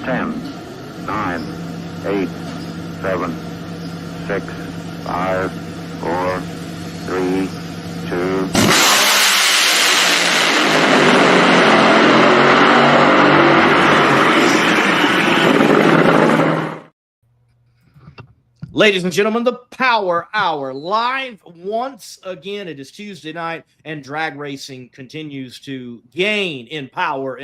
10, 9, 8, 7, 6, 5, 4, 3, 2. Ladies and gentlemen, the Power Hour live once again. It is Tuesday night, and drag racing continues to gain in power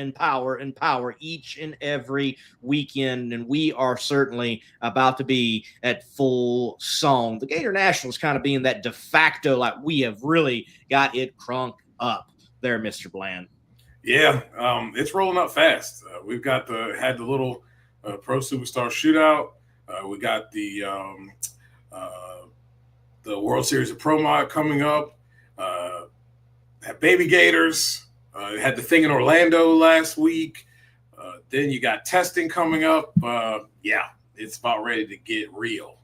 each and every weekend. And we are certainly about to be at full song. The Gator Nationals kind of being that de facto, like we have really got it crunk up there, Mr. Bland. Yeah, it's rolling up fast. We've got had the little Pro Superstar Shootout. We got the World Series of Pro Mod coming up. Had Baby Gators. Had the thing in Orlando last week. Then you got testing coming up. Yeah, it's about ready to get real.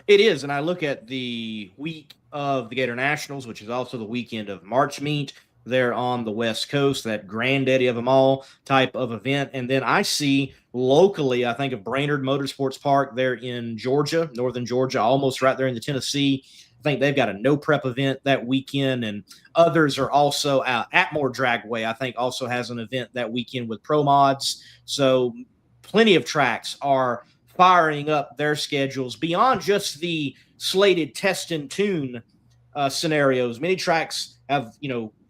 It is, and I look at the week of the Gator Nationals, which is also the weekend of March Meet there on the West Coast, that granddaddy of them all type of event. And then I see locally, I think of Brainerd Motorsports Park there in Georgia, northern Georgia, almost right there in the Tennessee. I think they've got a no prep event that weekend, and others are also out. Atmore Dragway, I think, also has an event that weekend with Pro Mods. So plenty of tracks are firing up their schedules beyond just the slated test and tune scenarios. Many tracks have,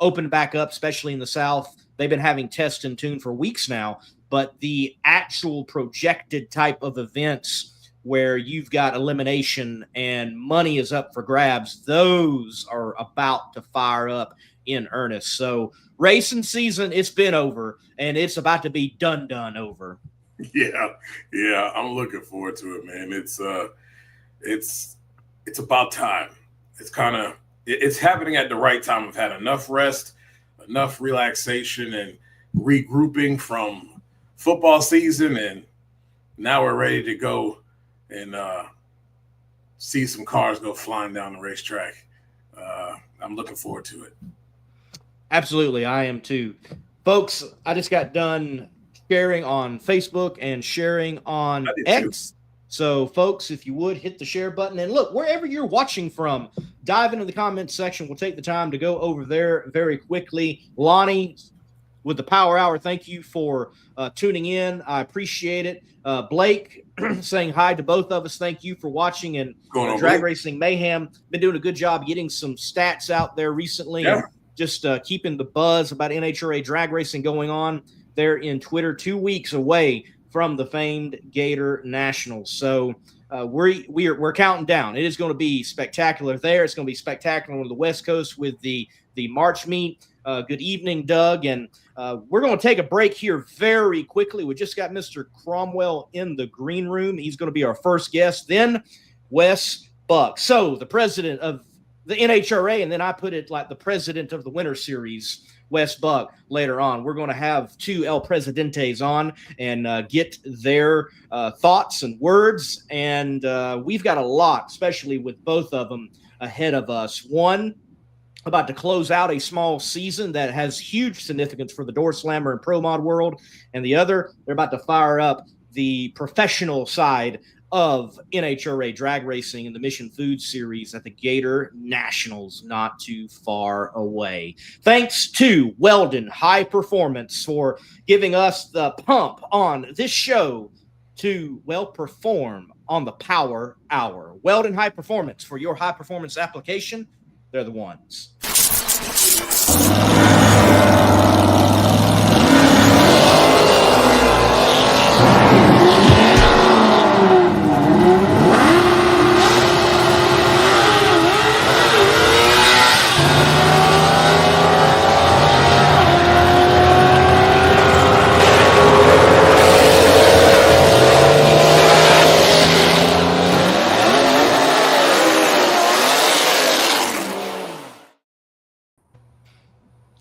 opened back up, especially in the South. They've been having test and tune for weeks now, but the actual projected type of events where you've got elimination and money is up for grabs, those are about to fire up in earnest. So racing season, it's been over, and it's about to be done over. Yeah, I'm looking forward to it, man. It's about time. It's happening at the right time. We've had enough rest, enough relaxation, and regrouping from football season, and now we're ready to go and see some cars go flying down the racetrack. I'm looking forward to it. Absolutely, I am too. Folks, I just got done sharing on Facebook and sharing on X. So, folks, if you would, hit the share button. And look, wherever you're watching from, dive into the comments section. We'll take the time to go over there very quickly. Lonnie, with the Power Hour, thank you for tuning in. I appreciate it. Blake, saying hi to both of us. Thank you for watching. And Drag Racing Mayhem, been doing a good job getting some stats out there recently. Yeah. Just keeping the buzz about NHRA drag racing going on there in Twitter, 2 weeks away from the famed Gator Nationals. So we're counting down. It is going to be spectacular there. It's going to be spectacular on the West Coast with the March meet. Good evening, Doug. And we're going to take a break here very quickly. We just got Mr. Cromwell in the green room. He's going to be our first guest. Then Wes Buck. So the president of the NHRA, and then I put it like the president of the Winter Series, Wes Buck, later on. We're going to have two El Presidentes on and get their thoughts and words. And we've got a lot, especially with both of them ahead of us. One, about to close out a small season that has huge significance for the Door Slammer and Pro Mod world. And the other, they're about to fire up the professional side of NHRA drag racing in the Mission Food Series at the Gator Nationals, not too far away. Thanks to Weldon High Performance for giving us the pump on this show to perform on the Power Hour. Weldon High Performance, for your high performance application, they're the ones.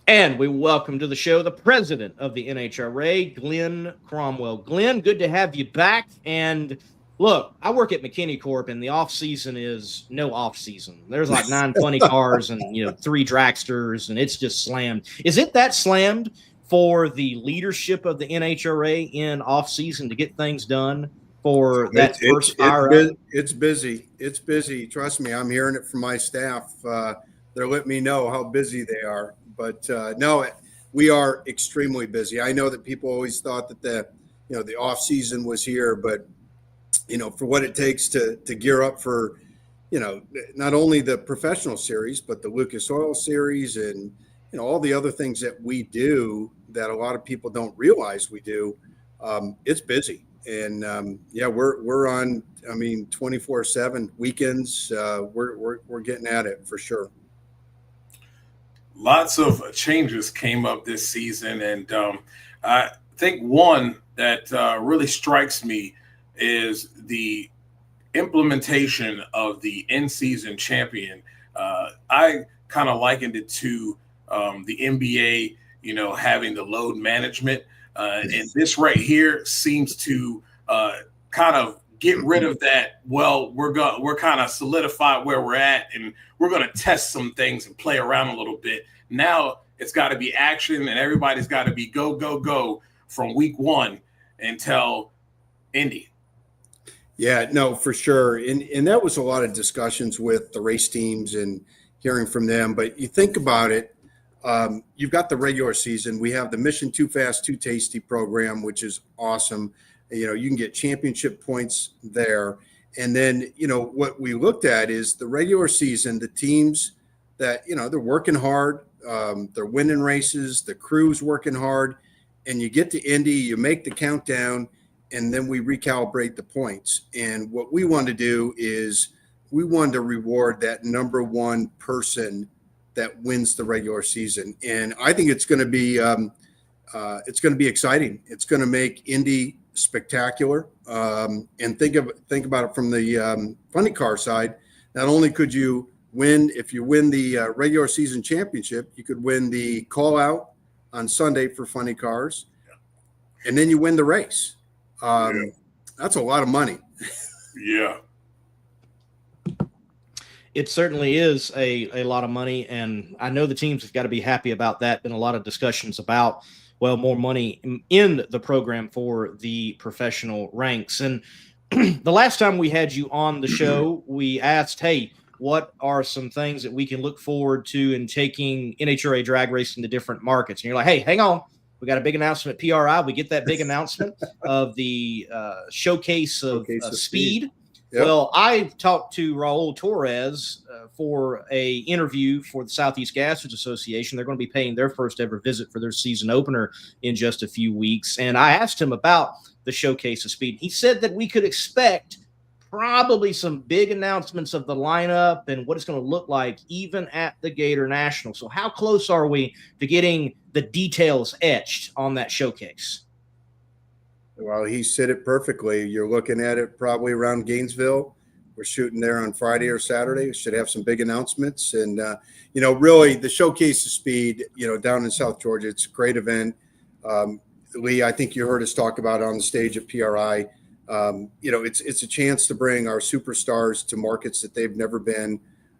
And we welcome to the show the president of the NHRA, Glenn Cromwell. Glenn, good to have you back. And look, I work at McKinney Corp, and the off season is no off season. There's like 920 cars and 3 dragsters, and it's just slammed. Is it that slammed for the leadership of the NHRA in off season to get things done for that first fire up? It's busy. It's busy. Trust me, I'm hearing it from my staff. They're letting me know how busy they are. But no, we are extremely busy. I know that people always thought that the off season was here, but for what it takes to gear up for, not only the professional series, but the Lucas Oil series and all the other things that we do that a lot of people don't realize we do. It's busy. And we're on, 24/7 weekends. We're getting at it for sure. Lots of changes came up this season. And I think one that really strikes me is the implementation of the in-season champion. I kind of likened it to the NBA, having the load management. And this right here seems to kind of get rid of that. Well, we're kind of solidified where we're at, and we're going to test some things and play around a little bit. Now it's got to be action, and everybody's got to be go, go, go from week one until Indy. Yeah, no, for sure. And that was a lot of discussions with the race teams and hearing from them. But you think about it, you've got the regular season. We have the Mission Too Fast, Too Tasty program, which is awesome. You can get championship points there. And then, what we looked at is the regular season, the teams that, they're working hard. They're winning races. The crew's working hard. And you get to Indy, you make the countdown, and then we recalibrate the points. And what we want to do is we want to reward that number one person that wins the regular season. And I think it's going to be exciting. It's going to make Indy spectacular. And think about it from the funny car side. Not only could you win, if you win the regular season championship, you could win the call out on Sunday for funny cars, and then you win the race. That's a lot of money. Yeah. It certainly is a lot of money, and I know the teams have got to be happy about that. Been a lot of discussions about, more money in the program for the professional ranks. And the last time we had you on the show, we asked, hey, what are some things that we can look forward to in taking NHRA drag racing to different markets? And you're like, hey, hang on. We got a big announcement at PRI. We get that big announcement of the showcase of speed. Yep. Well, I talked to Raul Torres for a interview for the Southeast Gassers Association. They're going to be paying their first ever visit for their season opener in just a few weeks. And I asked him about the showcase of speed. He said that we could expect probably some big announcements of the lineup and what it's going to look like even at the Gator National. So how close are we to getting the details etched on that showcase? Well, he said it perfectly. You're looking at it probably around Gainesville. We're shooting there on Friday or Saturday. We should have some big announcements. And, really the showcase of speed, down in South Georgia, it's a great event. Lee, I think you heard us talk about it on the stage at PRI. It's a chance to bring our superstars to markets that they've never been.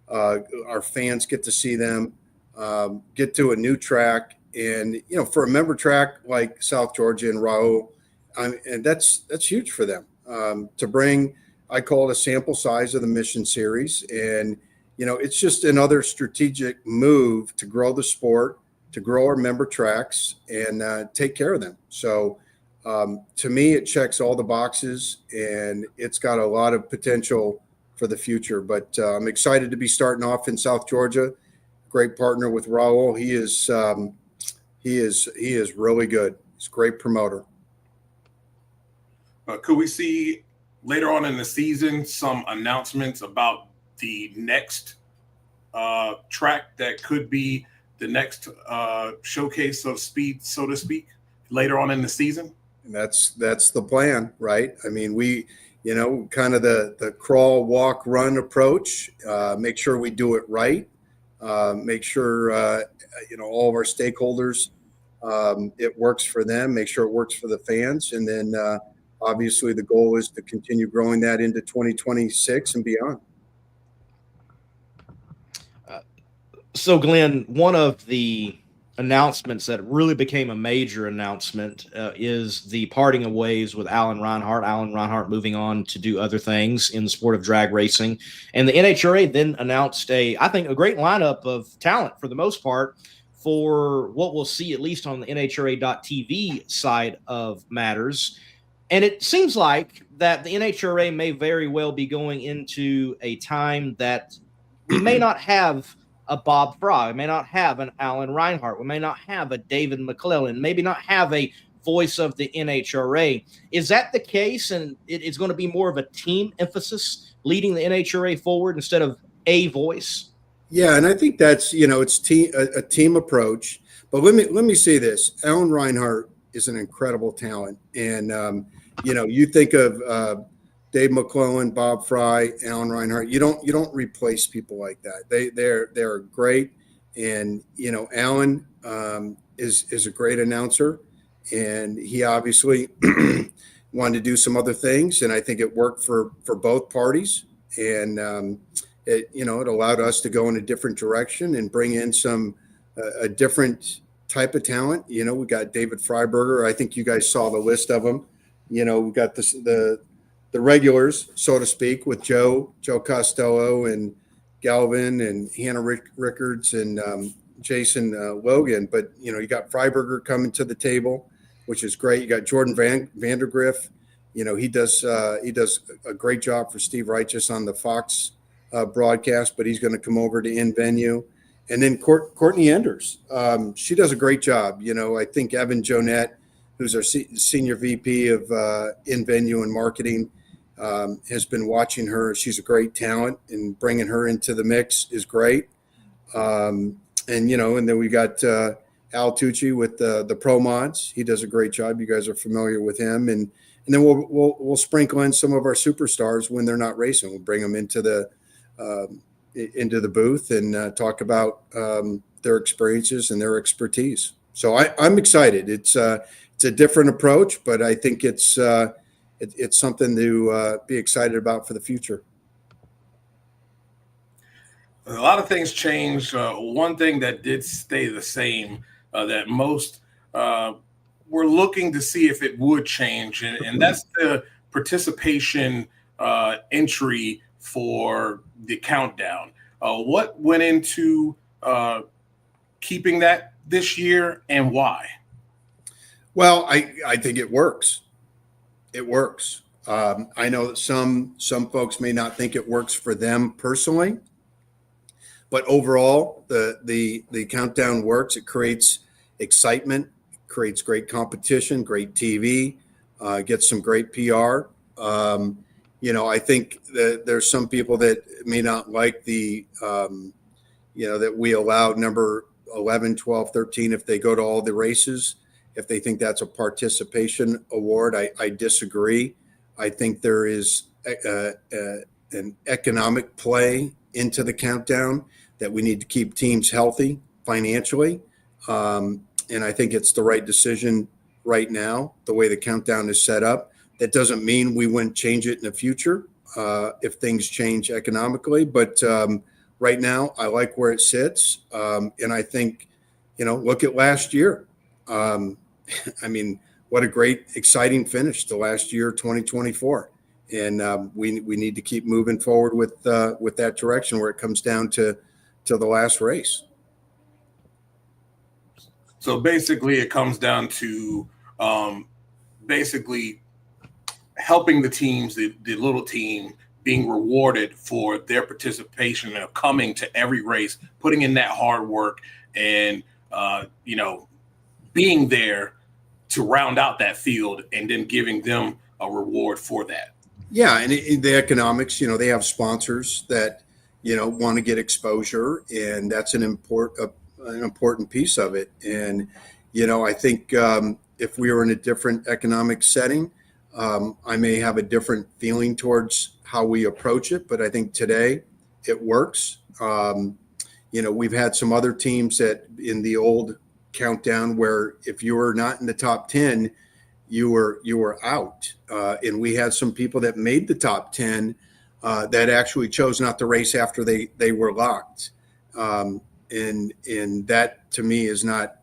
Our fans get to see them, get to a new track. And, for a member track like South Georgia and Raul, and that's huge for them to bring. I call it a sample size of the Mission Series, and it's just another strategic move to grow the sport, to grow our member tracks, and take care of them. So to me, it checks all the boxes, and it's got a lot of potential for the future. But I'm excited to be starting off in South Georgia. Great partner with Raul. He is really good. He's a great promoter. Could we see later on in the season some announcements about the next track that could be the next showcase of speed, so to speak, later on in the season? And that's the plan, right? I mean, we, kind of the crawl, walk, run approach, make sure we do it right, make sure, all of our stakeholders, it works for them, make sure it works for the fans. And then, obviously, the goal is to continue growing that into 2026 and beyond. So, Glenn, one of the announcements that really became a major announcement is the parting of ways with Alan Reinhart. Alan Reinhart moving on to do other things in the sport of drag racing. And the NHRA then announced I think, a great lineup of talent for the most part for what we'll see, at least on the NHRA.TV side of matters. And it seems like that the NHRA may very well be going into a time that we may not have a Bob Fry, we may not have an Alan Reinhart, we may not have a David McClellan, maybe not have a voice of the NHRA. Is that the case? And it's going to be more of a team emphasis leading the NHRA forward instead of a voice? Yeah, and I think that's, it's a team approach. But let me say this: Alan Reinhart is an incredible talent, and you think of Dave McClellan, Bob Fry, Alan Reinhart. You don't replace people like that. They're great, and Alan is a great announcer, and he obviously wanted to do some other things, and I think it worked for both parties, and it allowed us to go in a different direction and bring in a different type of talent. We got David Freiberger. I think you guys saw the list of them. We got the regulars, so to speak, with Joe Costello and Galvin and Hannah Rickards and Jason Logan. But, you got Freiberger coming to the table, which is great. You got Jordan Vandergriff. He does a great job for Steve Righteous on the Fox broadcast, but he's going to come over to in-venue. And then Courtney Enders. She does a great job. I think Evan Jonette, who's our senior VP of in-venue and marketing, has been watching her. She's a great talent, and bringing her into the mix is great. And then we got Al Tucci with the Pro Mods. He does a great job. You guys are familiar with him. And then we'll sprinkle in some of our superstars when they're not racing. We'll bring them into the booth and talk about their experiences and their expertise. So I'm excited. It's a different approach, but I think it's something to be excited about for the future. A lot of things changed. One thing that did stay the same, that most were looking to see if it would change, and that's the participation entry for the countdown. What went into keeping that this year, and why? Well, I think it works. It works. I know that some folks may not think it works for them personally, but overall, the countdown works. It creates excitement, creates great competition, great TV, gets some great PR. I think that there's some people that may not like that we allow number 11, 12, 13 if they go to all the races. If they think that's a participation award, I disagree. I think there is an economic play into the countdown that we need to keep teams healthy financially. And I think it's the right decision right now, the way the countdown is set up. That doesn't mean we wouldn't change it in the future if things change economically. But right now, I like where it sits. And I think, look at last year. What a great, exciting finish to last year, 2024. And we need to keep moving forward with that direction where it comes down to the last race. So basically, it comes down to helping the teams, the little team, being rewarded for their participation and coming to every race, putting in that hard work, and being there to round out that field, and then giving them a reward for that. Yeah, and the economics, they have sponsors that want to get exposure, and that's an important piece of it. And I think if we were in a different economic setting, I may have a different feeling towards how we approach it, but I think today it works. We've had some other teams that in the old countdown where if you were not in the top 10, you were out. And we had some people that made the top 10 that actually chose not to race after they were locked. And and that to me is not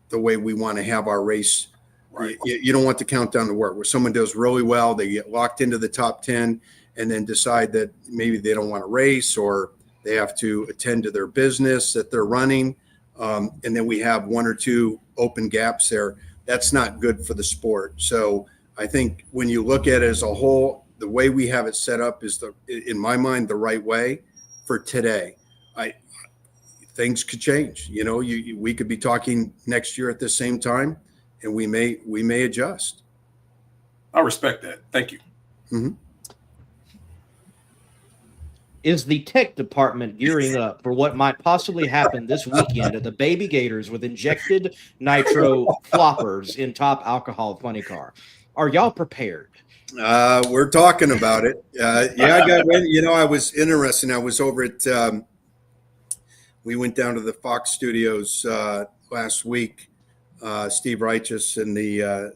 the way we want to have our race. Right. You don't want the countdown to work where someone does really well, they get locked into the top 10, and then decide that maybe they don't want to race or they have to attend to their business that they're running. And then we have one or two open gaps there. That's not good for the sport. So I think when you look at it as a whole, the way we have it set up is in my mind, the right way for today. Things could change. We could be talking next year at the same time, and we may adjust. I respect that. Thank you. Mm-hmm. Is the tech department gearing up for what might possibly happen this weekend at the Baby Gators with injected nitro floppers in top alcohol funny car? Are y'all prepared? We're talking about it. I was interested. I was over at, we went down to the Fox studios last week. Steve Righteous and the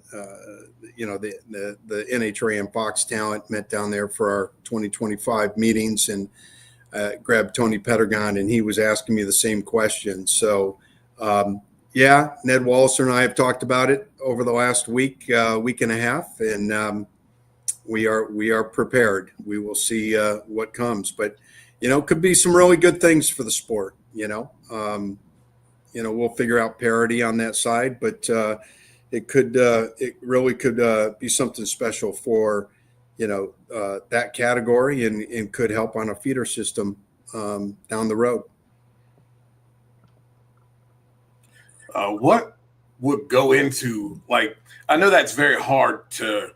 NHRA and Fox talent met down there for our 2025 meetings, and grabbed Tony Pettergon, and he was asking me the same question. So, Ned Walliser and I have talked about it over the last week and a half, and we are prepared. We will see what comes, but could be some really good things for the sport. We'll figure out parity on that side, but it really could be something special for that category, and could help on a feeder system down the road. What would go into, I know that's very hard to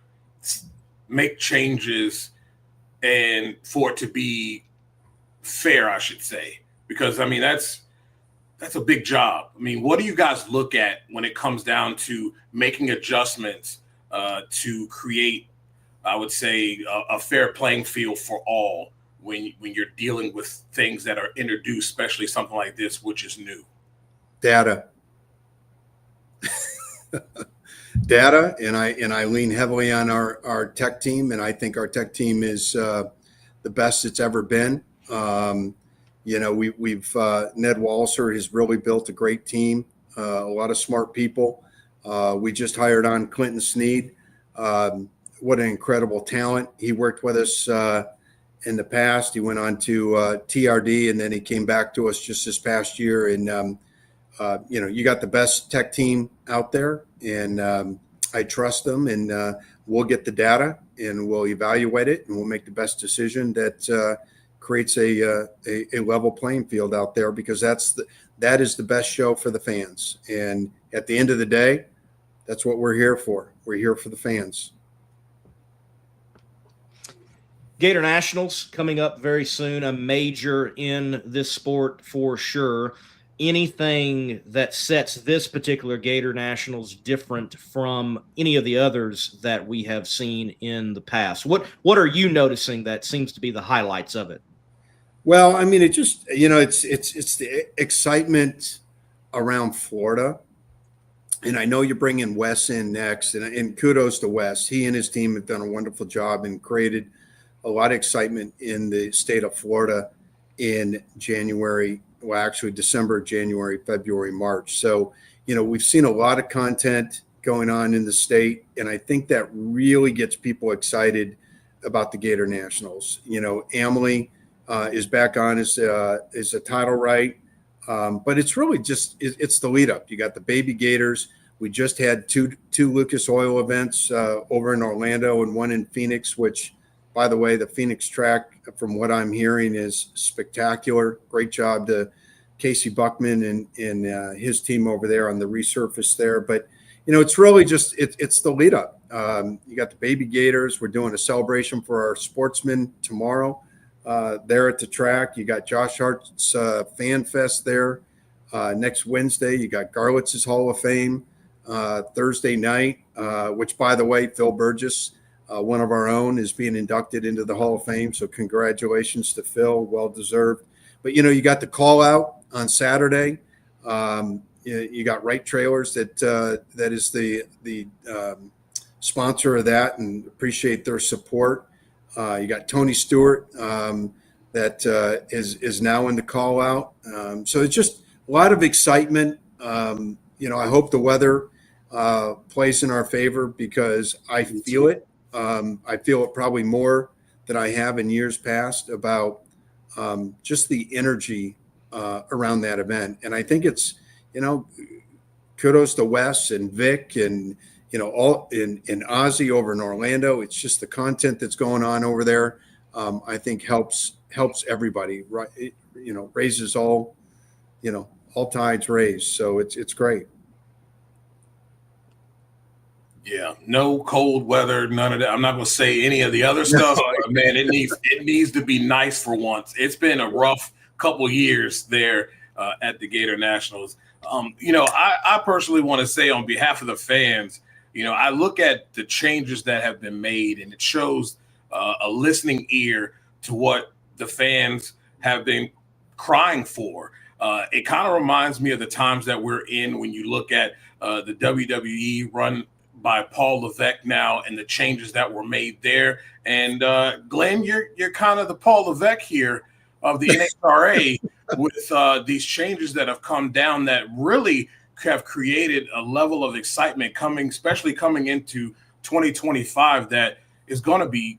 make changes and for it to be fair, I should say, because that's a big job. What do you guys look at when it comes down to making adjustments to create, I would say, a fair playing field for all when you're dealing with things that are introduced, especially something like this, which is new? Data. Data, and I lean heavily on our tech team, and I think our tech team is the best it's ever been. We've Ned Walliser has really built a great team, a lot of smart people. We just hired on Clinton Sneed. What an incredible talent. He worked with us in the past. He went on to TRD, and then he came back to us just this past year. And, you got the best tech team out there, and I trust them, and we'll get the data, and we'll evaluate it, and we'll make the best decision that creates a level playing field out there, because that is the best show for the fans. And at the end of the day, that's what we're here for. We're here for the fans. Gator Nationals coming up very soon, a major in this sport for sure. Anything that sets this particular Gator Nationals different from any of the others that we have seen in the past? What are you noticing that seems to be the highlights of it? Well, it just, it's the excitement around Florida. And I know you bring in Wes in next, and kudos to Wes. He and his team have done a wonderful job and created a lot of excitement in the state of Florida in January. Well, actually December, January, February, March. So, we've seen a lot of content going on in the state, and I think that really gets people excited about the Gator Nationals. Emily is back on as a title right, but it's really just it's the lead up. You got the Baby Gators. We just had two Lucas Oil events over in Orlando and one in Phoenix, which, by the way, the Phoenix track, from what I'm hearing, is spectacular. Great job to Casey Buckman and his team over there on the resurface there. But, it's really just it's the lead up. You got the Baby Gators. We're doing a celebration for our sportsmen tomorrow there at the track. You got Josh Hart's Fan Fest there. Next Wednesday, you got Garlitz's Hall of Fame. Thursday night, which, by the way, Phil Burgess, one of our own, is being inducted into the Hall of Fame. So congratulations to Phil, well deserved. But you got the call out on Saturday. You got Wright Trailers that is the sponsor of that, and appreciate their support. You got Tony Stewart that is now in the call out. So it's just lot of excitement. I hope the weather plays in our favor because I feel it. I feel it probably more than I have in years past about just the energy around that event. And I think it's, kudos to Wes and Vic and, all in Ozzy over in Orlando. It's just the content that's going on over there. I think helps everybody, right? Raises all tides raise. So it's great. Yeah, no cold weather, none of that. I'm not going to say any of the other stuff, but man, it needs to be nice for once. It's been a rough couple years there at the Gator Nationals. I personally want to say on behalf of the fans, I look at the changes that have been made, and it shows a listening ear to what the fans have been crying for. It kind of reminds me of the times that we're in when you look at the WWE run by Paul Levesque now and the changes that were made there. And Glenn, you're kind of the Paul Levesque here of the NHRA with these changes that have come down that really have created a level of excitement especially coming into 2025 that is going to be,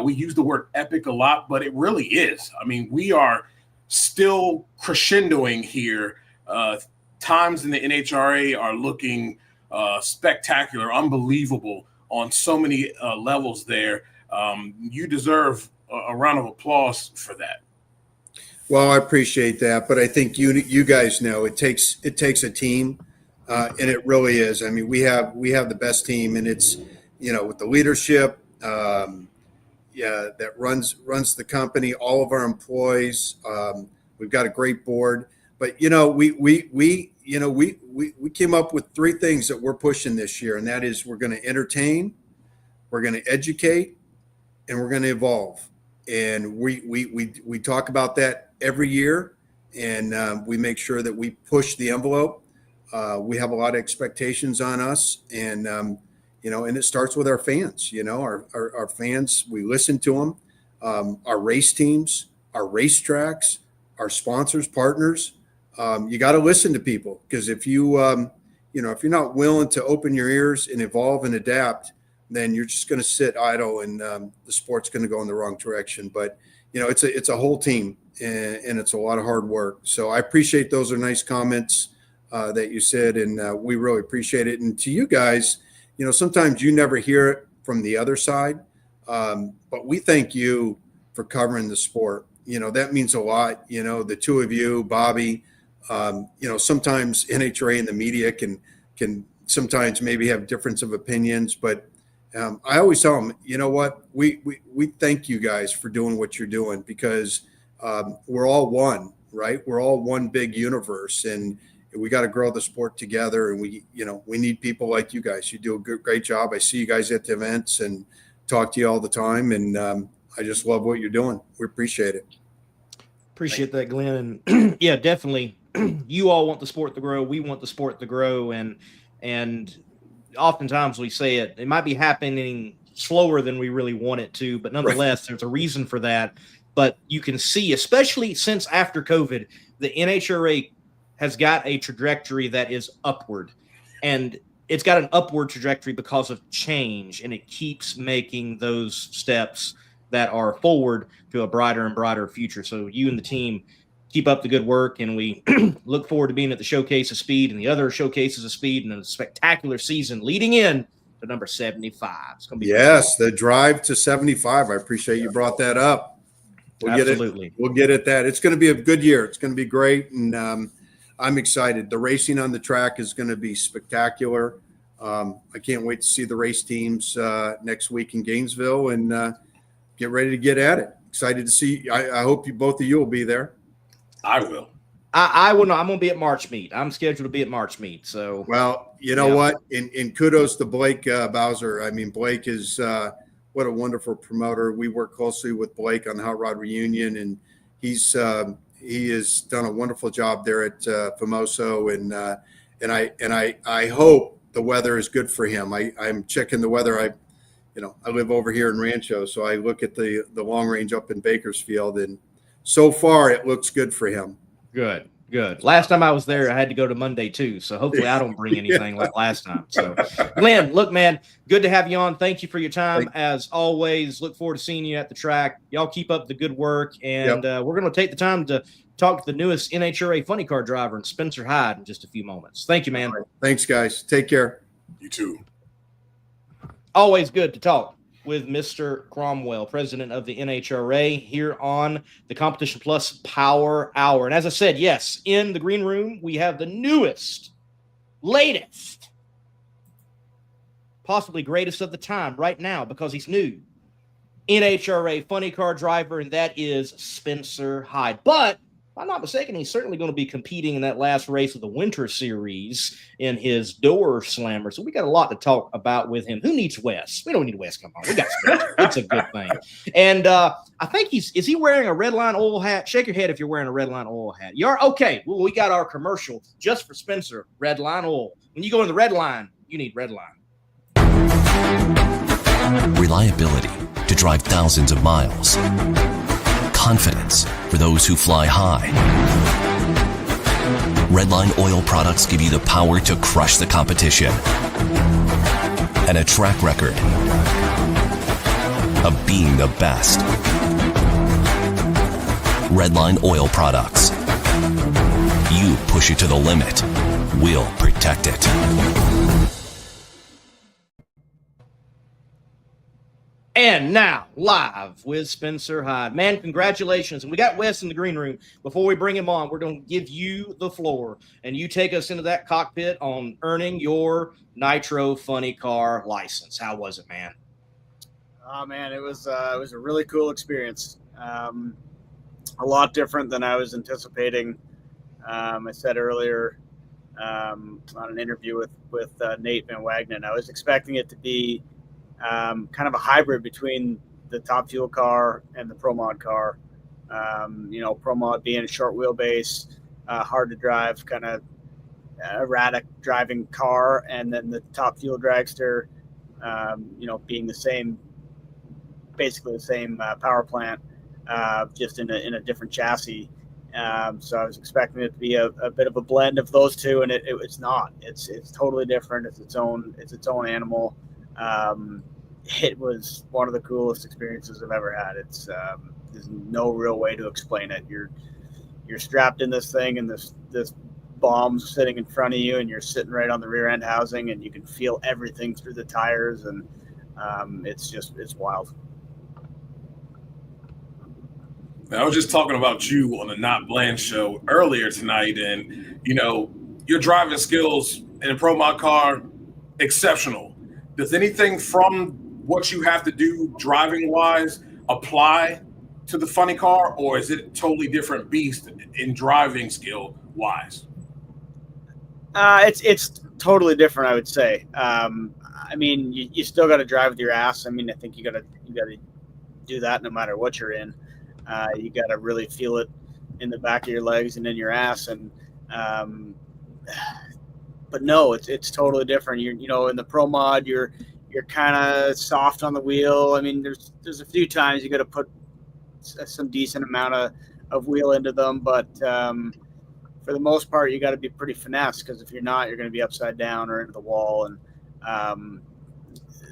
we use the word epic a lot, but it really is. I mean, we are still crescendoing here. Times in the NHRA are looking spectacular, unbelievable on so many levels there. You deserve a round of applause for that. Well, I appreciate that, but I think you guys know it takes a team, and it really is. I mean, we have the best team, and it's with the leadership that runs the company, all of our employees. We've got a great board, but we came up with three things that we're pushing this year, and that is we're going to entertain, we're going to educate, and we're going to evolve. And we talk about that every year, and we make sure that we push the envelope. We have a lot of expectations on us, and and it starts with our fans. Our fans, we listen to them. Our race teams, our racetracks, our sponsors, partners. You got to listen to people, because if you're not willing to open your ears and evolve and adapt, then you're just going to sit idle, and the sport's going to go in the wrong direction. But it's a whole team, and it's a lot of hard work. So I appreciate those are nice comments that you said, and we really appreciate it. And to you guys, sometimes you never hear it from the other side, but we thank you for covering the sport. That means a lot. The two of you, Bobby. Sometimes NHRA and the media can sometimes maybe have difference of opinions, but I always tell them, you know what, we thank you guys for doing what you're doing, because we're all one, right? We're all one big universe, and we got to grow the sport together. And we need people like you guys. You do a great job. I see you guys at the events and talk to you all the time, and I just love what you're doing. We appreciate it. Appreciate that, Glenn. And yeah, definitely. You all want the sport to grow. We want the sport to grow. And oftentimes we say it might be happening slower than we really want it to, but nonetheless, There's a reason for that. But you can see, especially since after COVID, the NHRA has got a trajectory that is upward, and it's got an upward trajectory because of change, and it keeps making those steps that are forward to a brighter and brighter future. So you and the team keep up the good work, and we look forward to being at the Showcase of Speed and the other showcases of speed, and a spectacular season leading in to number 75. It's going to be the drive to 75. I appreciate you brought that up. Absolutely. We'll get at that. It's going to be a good year. It's going to be great, and I'm excited. The racing on the track is going to be spectacular. I can't wait to see the race teams next week in Gainesville, and get ready to get at it. Excited to see. I hope both of you will be there. I will. I will not. I'm going to be at March Meet. I'm scheduled to be at March Meet. So, well, you know what? And kudos to Blake Bowser. I mean, Blake is what a wonderful promoter. We work closely with Blake on the Hot Rod Reunion, and he has done a wonderful job there at Famoso. And I hope the weather is good for him. I'm checking the weather. I live over here in Rancho, so I look at the long range up in Bakersfield, and so far it looks good for him. Good. Good. Last time I was there, I had to go to Monday too. So hopefully I don't bring anything like last time. So Glenn, look, man, good to have you on. Thank you for your time. As always, look forward to seeing you at the track. Y'all keep up the good work. And we're going to take the time to talk to the newest NHRA funny car driver and Spencer Hyde in just a few moments. Thank you, man. Right. Thanks, guys. Take care. You too. Always good to talk with Mr. Cromwell, president of the NHRA, here on the Competition Plus Power Hour. And as I said, yes, in the green room, we have the newest, latest, possibly greatest of the time right now because he's new, NHRA funny car driver, and that is Spencer Hyde. But if I'm not mistaken, he's certainly going to be competing in that last race of the Winter Series in his door slammer. So we got a lot to talk about with him. Who needs Wes? We don't need Wes. Come on. We got Spencer. It's a good thing. And I think is he wearing a Redline oil hat? Shake your head if you're wearing a Redline oil hat. You are? Okay. Well, we got our commercial just for Spencer, Redline oil. When you go in the Redline, you need Redline. Reliability to drive thousands of miles. Confidence for those who fly high. Redline oil products give you the power to crush the competition and a track record of being the best. Redline oil products. You push it to the limit, we'll protect it. And now, live with Spencer Hyde. Man, congratulations. And we got Wes in the green room. Before we bring him on, we're going to give you the floor. And you take us into that cockpit on earning your Nitro Funny Car license. How was it, man? Oh, man, it was a really cool experience. A lot different than I was anticipating. I said earlier on an interview with Nate Van Wagenen, I was expecting it to be kind of a hybrid between the Top Fuel car and the Pro Mod car. Pro Mod being a short wheelbase, hard to drive, kind of erratic driving car, and then the Top Fuel dragster, being basically the same power plant, just in a different chassis. So I was expecting it to be a bit of a blend of those two, and it's not. It's totally different. It's its own animal. It was one of the coolest experiences I've ever had. There's no real way to explain it. You're strapped in this thing, and this bomb's sitting in front of you, and you're sitting right on the rear end housing, and you can feel everything through the tires, and it's wild. I was just talking about you on the Not Bland show earlier tonight, and your driving skills in a Pro Mod car, exceptional. Does anything from what you have to do driving wise apply to the funny car, or is it a totally different beast in driving skill wise? It's totally different, I would say. You still got to drive with your ass. I think you got to do that no matter what you're in. You got to really feel it in the back of your legs and in your ass. And but no, it's totally different. In the Pro Mod, you're kind of soft on the wheel. There's a few times you got to put some decent amount of wheel into them, but for the most part, you got to be pretty finesse, because if you're not, you're going to be upside down or into the wall. And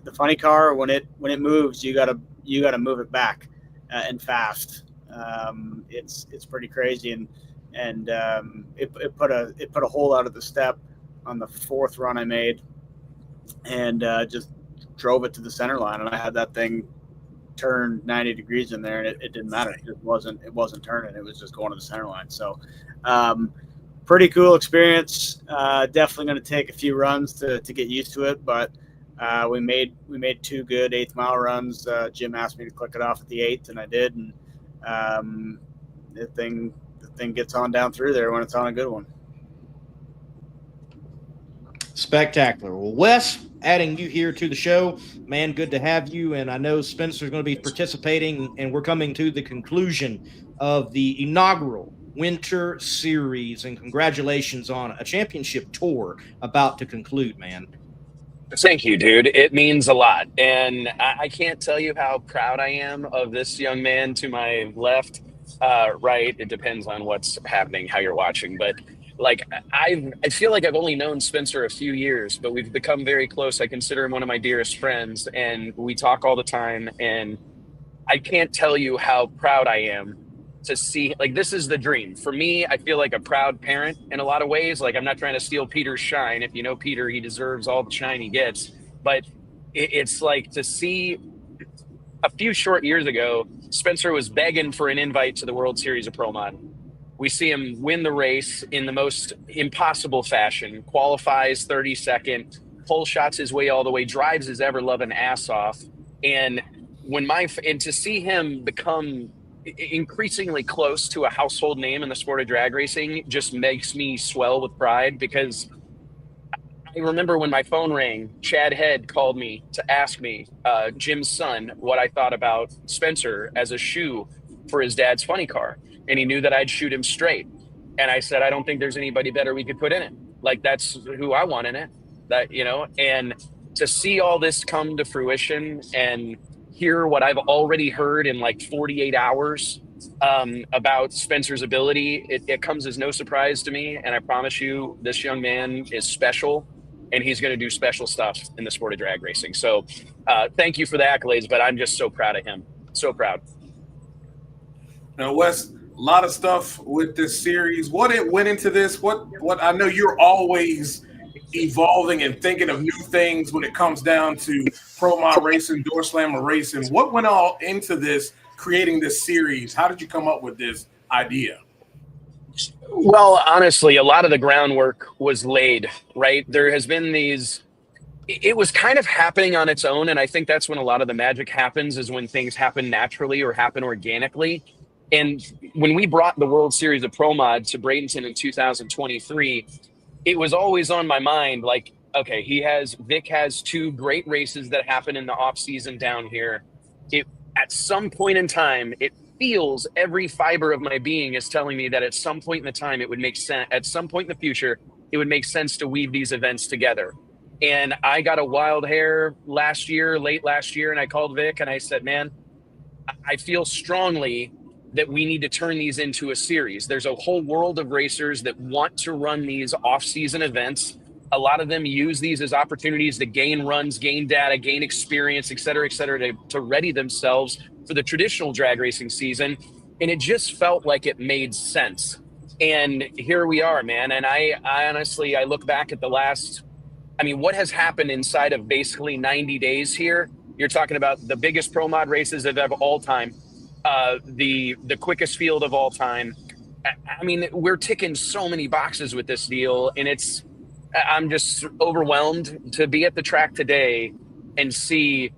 the funny car, when it moves, you got to move it back and fast. It's pretty crazy, and it put a hole out of the step on the fourth run I made, and just drove it to the center line, and I had that thing turned 90 degrees in there, and it didn't matter. It wasn't turning. It was just going to the center line. So pretty cool experience. Definitely going to take a few runs to get used to it, but we made 2 good 8th mile runs. Jim asked me to click it off at the 8th, and I did, and the thing gets on down through there when it's on a good one. Spectacular. Well, Wes, adding you here to the show, man, good to have you. And I know Spencer's going to be participating, and we're coming to the conclusion of the inaugural Winter Series. And congratulations on a championship tour about to conclude, man. Thank you, dude. It means a lot. And I can't tell you how proud I am of this young man to my left. right? It depends on what's happening, how you're watching. But like I feel like I've only known Spencer a few years, but we've become very close. I consider him one of my dearest friends, and we talk all the time. And I can't tell you how proud I am to see, like, this is the dream. For me, I feel like a proud parent in a lot of ways. Like, I'm not trying to steal Peter's shine. If you know Peter, he deserves all the shine he gets. But it's like to see a few short years ago, Spencer was begging for an invite to the World Series of Pro Mod. We see him win the race in the most impossible fashion, qualifies 32nd, pole shots his way all the way, drives his ever-loving ass off. And to see him become increasingly close to a household name in the sport of drag racing just makes me swell with pride, because I remember when my phone rang, Chad Head called me to ask me, Jim's son, what I thought about Spencer as a shoe for his dad's funny car. And he knew that I'd shoot him straight. And I said, I don't think there's anybody better we could put in it. Like, that's who I want in it. That, you know, and to see all this come to fruition and hear what I've already heard in like 48 hours about Spencer's ability, it comes as no surprise to me. And I promise you, this young man is special, and he's going to do special stuff in the sport of drag racing. So thank you for the accolades, but I'm just so proud of him. So proud. Now, Wes, a lot of stuff with this series. What it went into this? What I know you're always evolving and thinking of new things when it comes down to pro mod racing, door slammer racing. What went all into this, creating this series? How did you come up with this idea? Well, honestly, a lot of the groundwork was laid, right? There has been it was kind of happening on its own. And I think that's when a lot of the magic happens, is when things happen naturally or happen organically. And when we brought the World Series of Pro Mod to Bradenton in 2023, it was always on my mind, like, okay, Vic has two great races that happen in the off season down here. At some point in time, it feels, every fiber of my being is telling me that at some point in the time, it would make sense. At some point in the future, it would make sense to weave these events together. And I got a wild hair late last year, and I called Vic and I said, man, I feel strongly that we need to turn these into a series. There's a whole world of racers that want to run these off-season events. A lot of them use these as opportunities to gain runs, gain data, gain experience, et cetera, to ready themselves for the traditional drag racing season. And it just felt like it made sense. And here we are, man. And I honestly, I look back at what has happened inside of basically 90 days here. You're talking about the biggest pro mod races of all time. The quickest field of all time. I mean, we're ticking so many boxes with this deal, and I'm just overwhelmed to be at the track today and see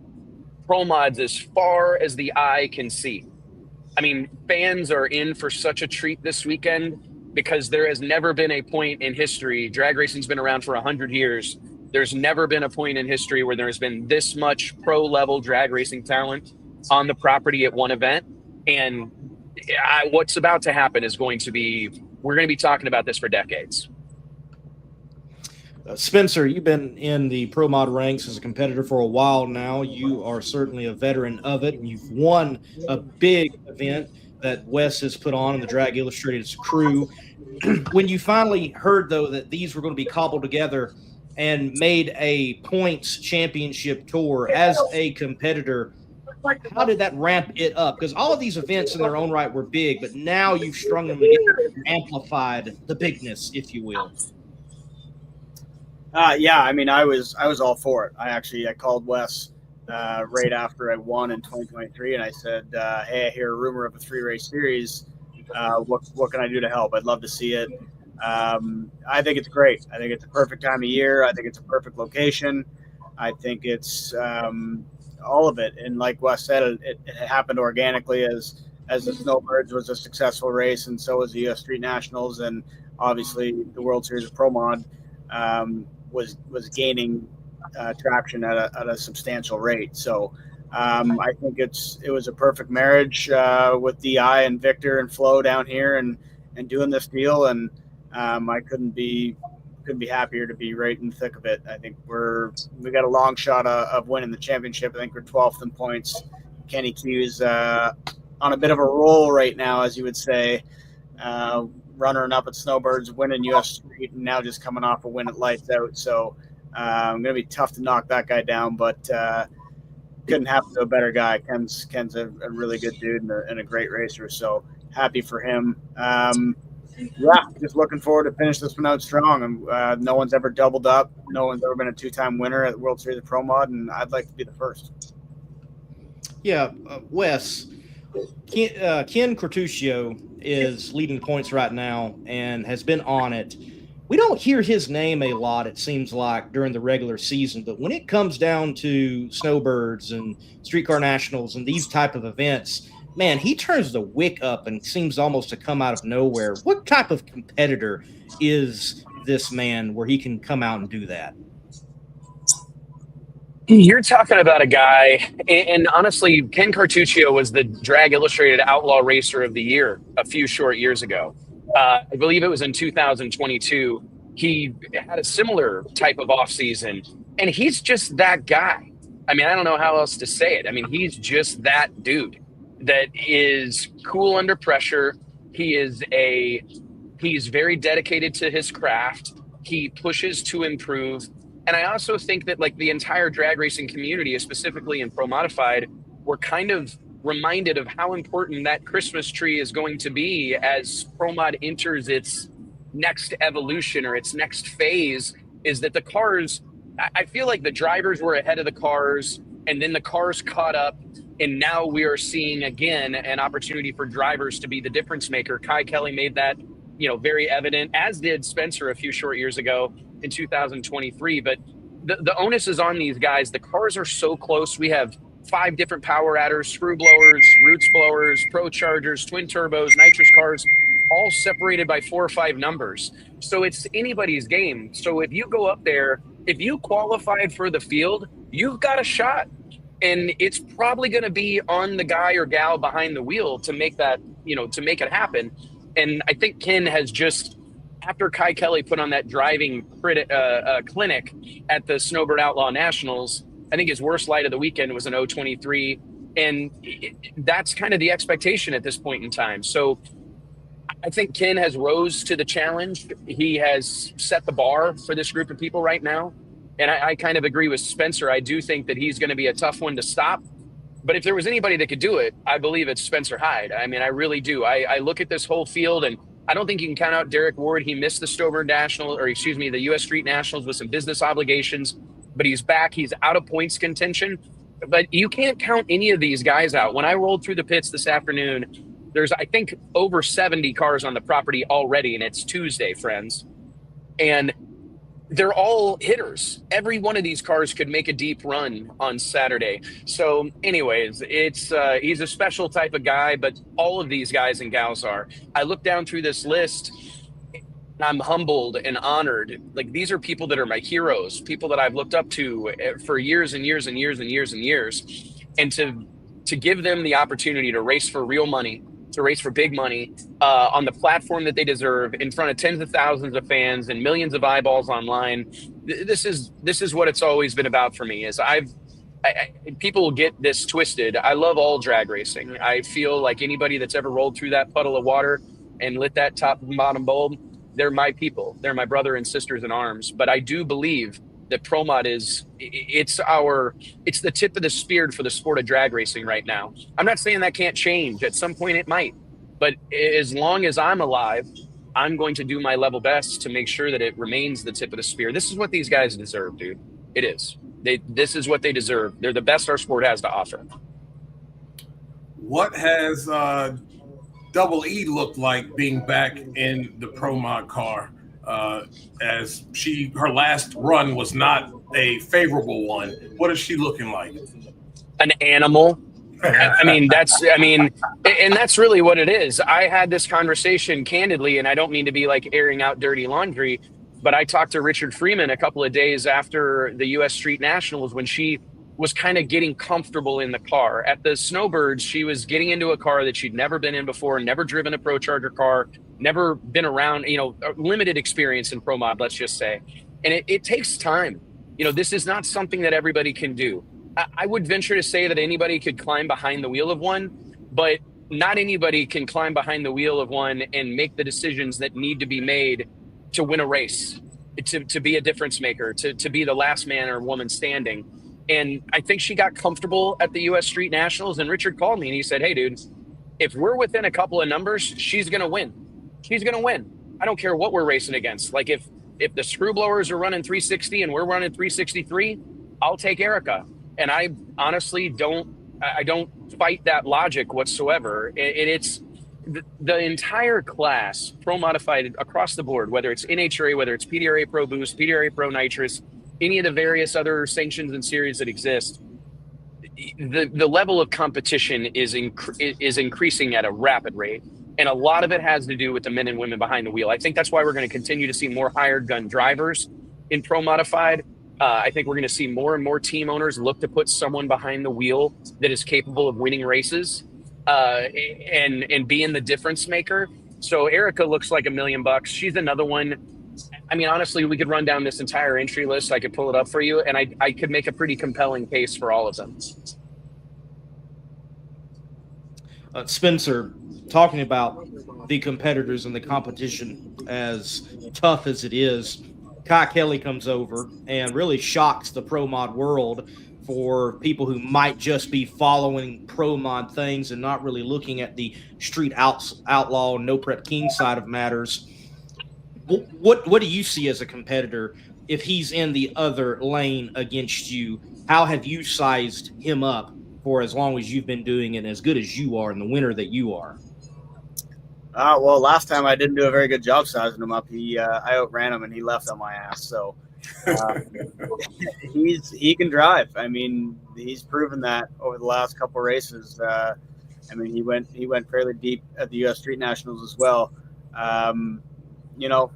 pro mods as far as the eye can see. I mean, fans are in for such a treat this weekend, because there has never been a point in history. Drag racing's been around for 100 years. There's never been a point in history where there's been this much pro level drag racing talent on the property at one event. And what's about to happen is we're going to be talking about this for decades. Spencer, you've been in the pro mod ranks as a competitor for a while now. You are certainly a veteran of it, and you've won a big event that Wes has put on in the Drag Illustrated's crew. When you finally heard, though, that these were going to be cobbled together and made a points championship tour as a competitor, how did that ramp it up? Because all of these events in their own right were big, but now you've strung them together, amplified the bigness, if you will. Yeah, I mean, I was all for it. I called Wes right after I won in 2023, and I said, hey, I hear a rumor of a 3-race series. What can I do to help? I'd love to see it. I think it's great. I think it's a perfect time of year. I think it's a perfect location. I think it's all of it. And like Wes said, it happened organically as the Snowbirds was a successful race, and so was the US Street Nationals, and obviously the World Series of Pro Mod was gaining traction at a substantial rate. So I think it was a perfect marriage with DI and Victor and Flo down here and doing this deal, and I couldn't be happier to be right in the thick of it. I think we got a long shot of winning the championship. I think we're 12th in points. Kenny Q's on a bit of a roll right now, as you would say. Running up at Snowbirds, winning US Street, and now just coming off a win at Lights Out. So going to be tough to knock that guy down, but couldn't happen to a better guy. Ken's a really good dude and a great racer. So happy for him. Just looking forward to finish this one out strong. And no one's ever doubled up. No one's ever been a 2-time winner at the World Series of Pro Mod, and I'd like to be the first. Yeah, Wes, Ken Cortuccio is leading points right now and has been on it. We don't hear his name a lot, it seems like, during the regular season, but when it comes down to Snowbirds and Streetcar Nationals and these type of events, man, he turns the wick up and seems almost to come out of nowhere. What type of competitor is this man where he can come out and do that? You're talking about a guy, and honestly, Ken Cartuccio was the Drag Illustrated Outlaw Racer of the Year a few short years ago. I believe it was in 2022. He had a similar type of off season, and he's just that guy. I mean, I don't know how else to say it. I mean, he's just that dude that is cool under pressure. He's very dedicated to his craft. He pushes to improve. And I also think that like the entire drag racing community, specifically in Pro Modified, we're kind of reminded of how important that Christmas tree is going to be as Pro Mod enters its next evolution or its next phase. Is that the cars, I feel like the drivers were ahead of the cars, and then the cars caught up, and now we are seeing again an opportunity for drivers to be the difference maker. Kai Kelly made that, very evident, as did Spencer a few short years ago in 2023. But the onus is on these guys. The cars are so close. We have 5 different power adders, screw blowers, roots blowers, pro chargers, twin turbos, nitrous cars, all separated by 4 or 5 numbers. So it's anybody's game. So if you go up there, if you qualified for the field, you've got a shot. And it's probably going to be on the guy or gal behind the wheel to make that, to make it happen. And I think Ken has just, after Kai Kelly put on that driving clinic at the Snowbird Outlaw Nationals, I think his worst light of the weekend was an 023. And that's kind of the expectation at this point in time. So I think Ken has rose to the challenge. He has set the bar for this group of people right now. And I kind of agree with Spencer. I do think that he's going to be a tough one to stop. But if there was anybody that could do it, I believe it's Spencer Hyde. I mean, I really do. I look at this whole field, and I don't think you can count out Derek Ward. He missed the the U.S. Street Nationals with some business obligations, but he's back. He's out of points contention. But you can't count any of these guys out. When I rolled through the pits this afternoon, there's, I think, over 70 cars on the property already, and it's Tuesday, friends. And they're all hitters. Every one of these cars could make a deep run on Saturday. So anyways, it's he's a special type of guy, but all of these guys and gals are. I look down through this list, and I'm humbled and honored. Like, these are people that are my heroes, people that I've looked up to for years and years and years and years and years. And to give them the opportunity to race for real money, to race for big money on the platform that they deserve, in front of tens of thousands of fans and millions of eyeballs online. This is what it's always been about for me. Is people get this twisted. I love all drag racing. I feel like anybody that's ever rolled through that puddle of water and lit that top and bottom bulb, they're my people. They're my brother and sisters in arms. But I do believe that Pro Mod it's the tip of the spear for the sport of drag racing right now. I'm not saying that can't change. At some point it might, but as long as I'm alive, I'm going to do my level best to make sure that it remains the tip of the spear. This is what these guys deserve, dude. It is. This is what they deserve. They're the best our sport has to offer. What has Double E looked like being back in the Pro Mod car? As her last run was not a favorable one. What is she looking like? An animal. and that's really what it is. I had this conversation candidly, and I don't mean to be like airing out dirty laundry, but I talked to Richard Freeman a couple of days after the U.S. Street Nationals when she was kind of getting comfortable in the car. At the Snowbirds, she was getting into a car that she'd never been in before, never driven a Pro Charger car, never been around, limited experience in Pro Mod, let's just say. And it takes time. This is not something that everybody can do. I would venture to say that anybody could climb behind the wheel of one, but not anybody can climb behind the wheel of one and make the decisions that need to be made to win a race, to be a difference maker, to be the last man or woman standing. And I think she got comfortable at the U.S. Street Nationals, and Richard called me and he said, hey, dude, if we're within a couple of numbers, she's going to win. She's going to win. I don't care what we're racing against. Like if the screw blowers are running 360 and we're running 363, I'll take Erica. And I honestly don't fight that logic whatsoever. It's the entire class, pro modified across the board, whether it's NHRA, whether it's PDRA Pro Boost, PDRA Pro Nitrous, any of the various other sanctions and series that exist, the level of competition is increasing at a rapid rate. And a lot of it has to do with the men and women behind the wheel. I think that's why we're going to continue to see more hired gun drivers in pro modified. I think we're going to see more and more team owners look to put someone behind the wheel that is capable of winning races and being the difference maker. So Erica looks like $1 million. She's another one. I mean, honestly, we could run down this entire entry list. I could pull it up for you, and I could make a pretty compelling case for all of them. Spencer, talking about the competitors and the competition as tough as it is, Kai Kelly comes over and really shocks the pro mod world for people who might just be following pro mod things and not really looking at the street outlaw, no prep king side of matters. What do you see as a competitor if he's in the other lane against you? How have you sized him up for as long as you've been doing it, as good as you are and the winner that you are? Well, last time I didn't do a very good job sizing him up. I outran him and he left on my ass. So he can drive. I mean, he's proven that over the last couple of races. I mean, he went fairly deep at the U.S. Street Nationals as well. You know,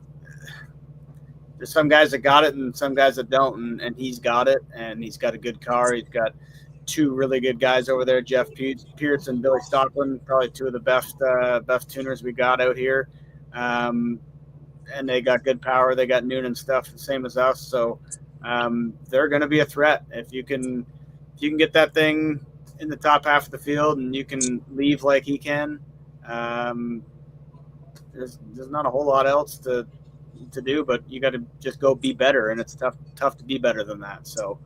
there's some guys that got it and some guys that don't, and he's got it, and he's got a good car. He's got two really good guys over there, Jeff Pierce and Billy Stockland, probably two of the best tuners we got out here. And they got good power. They got Noonan stuff, the same as us. So they're going to be a threat. If you can get that thing in the top half of the field and you can leave like he can, there's not a whole lot else to do, but you got to just go be better, and it's tough to be better than that. So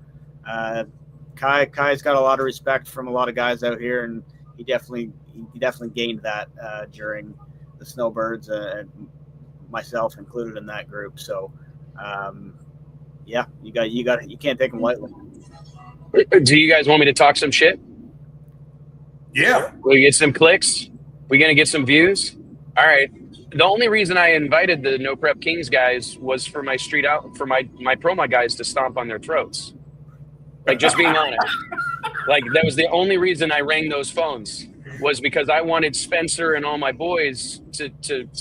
Kai's got a lot of respect from a lot of guys out here, and he definitely gained that during the Snowbirds, and myself included in that group. So yeah, you can't take him lightly. Do you guys want me to talk some shit? Yeah. We get some clicks? We gonna get some views? All right. The only reason I invited the No Prep Kings guys was for my my promo guys to stomp on their throats. Like, just being honest. Like, that was the only reason I rang those phones, was because I wanted Spencer and all my boys to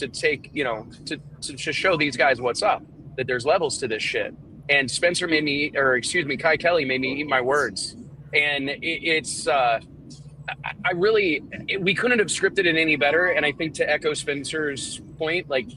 take, you know, to show these guys what's up, that there's levels to this shit. And Spencer Kai Kelly made me eat my words. And we couldn't have scripted it any better. And I think, to echo Spencer's point, like,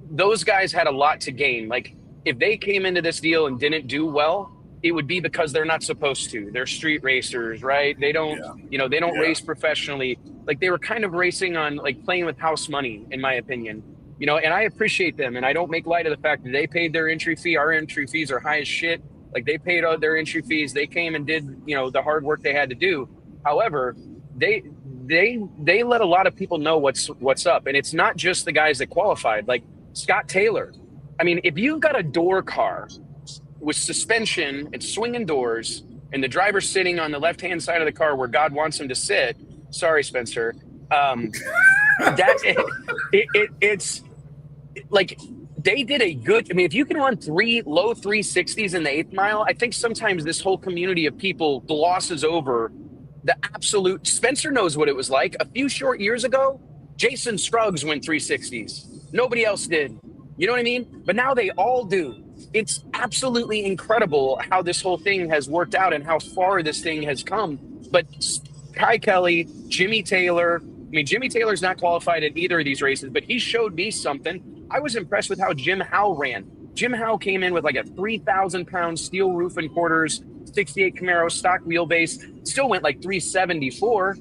those guys had a lot to gain. Like, if they came into this deal and didn't do well, it would be because they're not supposed to. They're street racers, right? They don't, they don't race professionally. Like, they were kind of racing on, like, playing with house money, in my opinion. You know, and I appreciate them, and I don't make light of the fact that they paid their entry fee. Our entry fees are high as shit. Like, they paid all their entry fees. They came and did, the hard work they had to do. However, they let a lot of people know what's up, and it's not just the guys that qualified. Like Scott Taylor. I mean, if you've got a door car with suspension and swinging doors, and the driver's sitting on the left-hand side of the car where God wants him to sit. Sorry, Spencer. It's like, they did a good. I mean, if you can run low 360s in the 8th mile, I think sometimes this whole community of people glosses over the absolute. Spencer knows what it was like. A few short years ago, Jason Scruggs went 360s. Nobody else did. You know what I mean? But now they all do. It's absolutely incredible how this whole thing has worked out and how far this thing has come. But Kai Kelly, Jimmy Taylor. I mean, Jimmy Taylor's not qualified at either of these races, but he showed me something. I was impressed with how Jim Howe ran. Jim Howe came in with like a 3,000-pound steel roof and quarters, 68 Camaro stock wheelbase, still went like 374.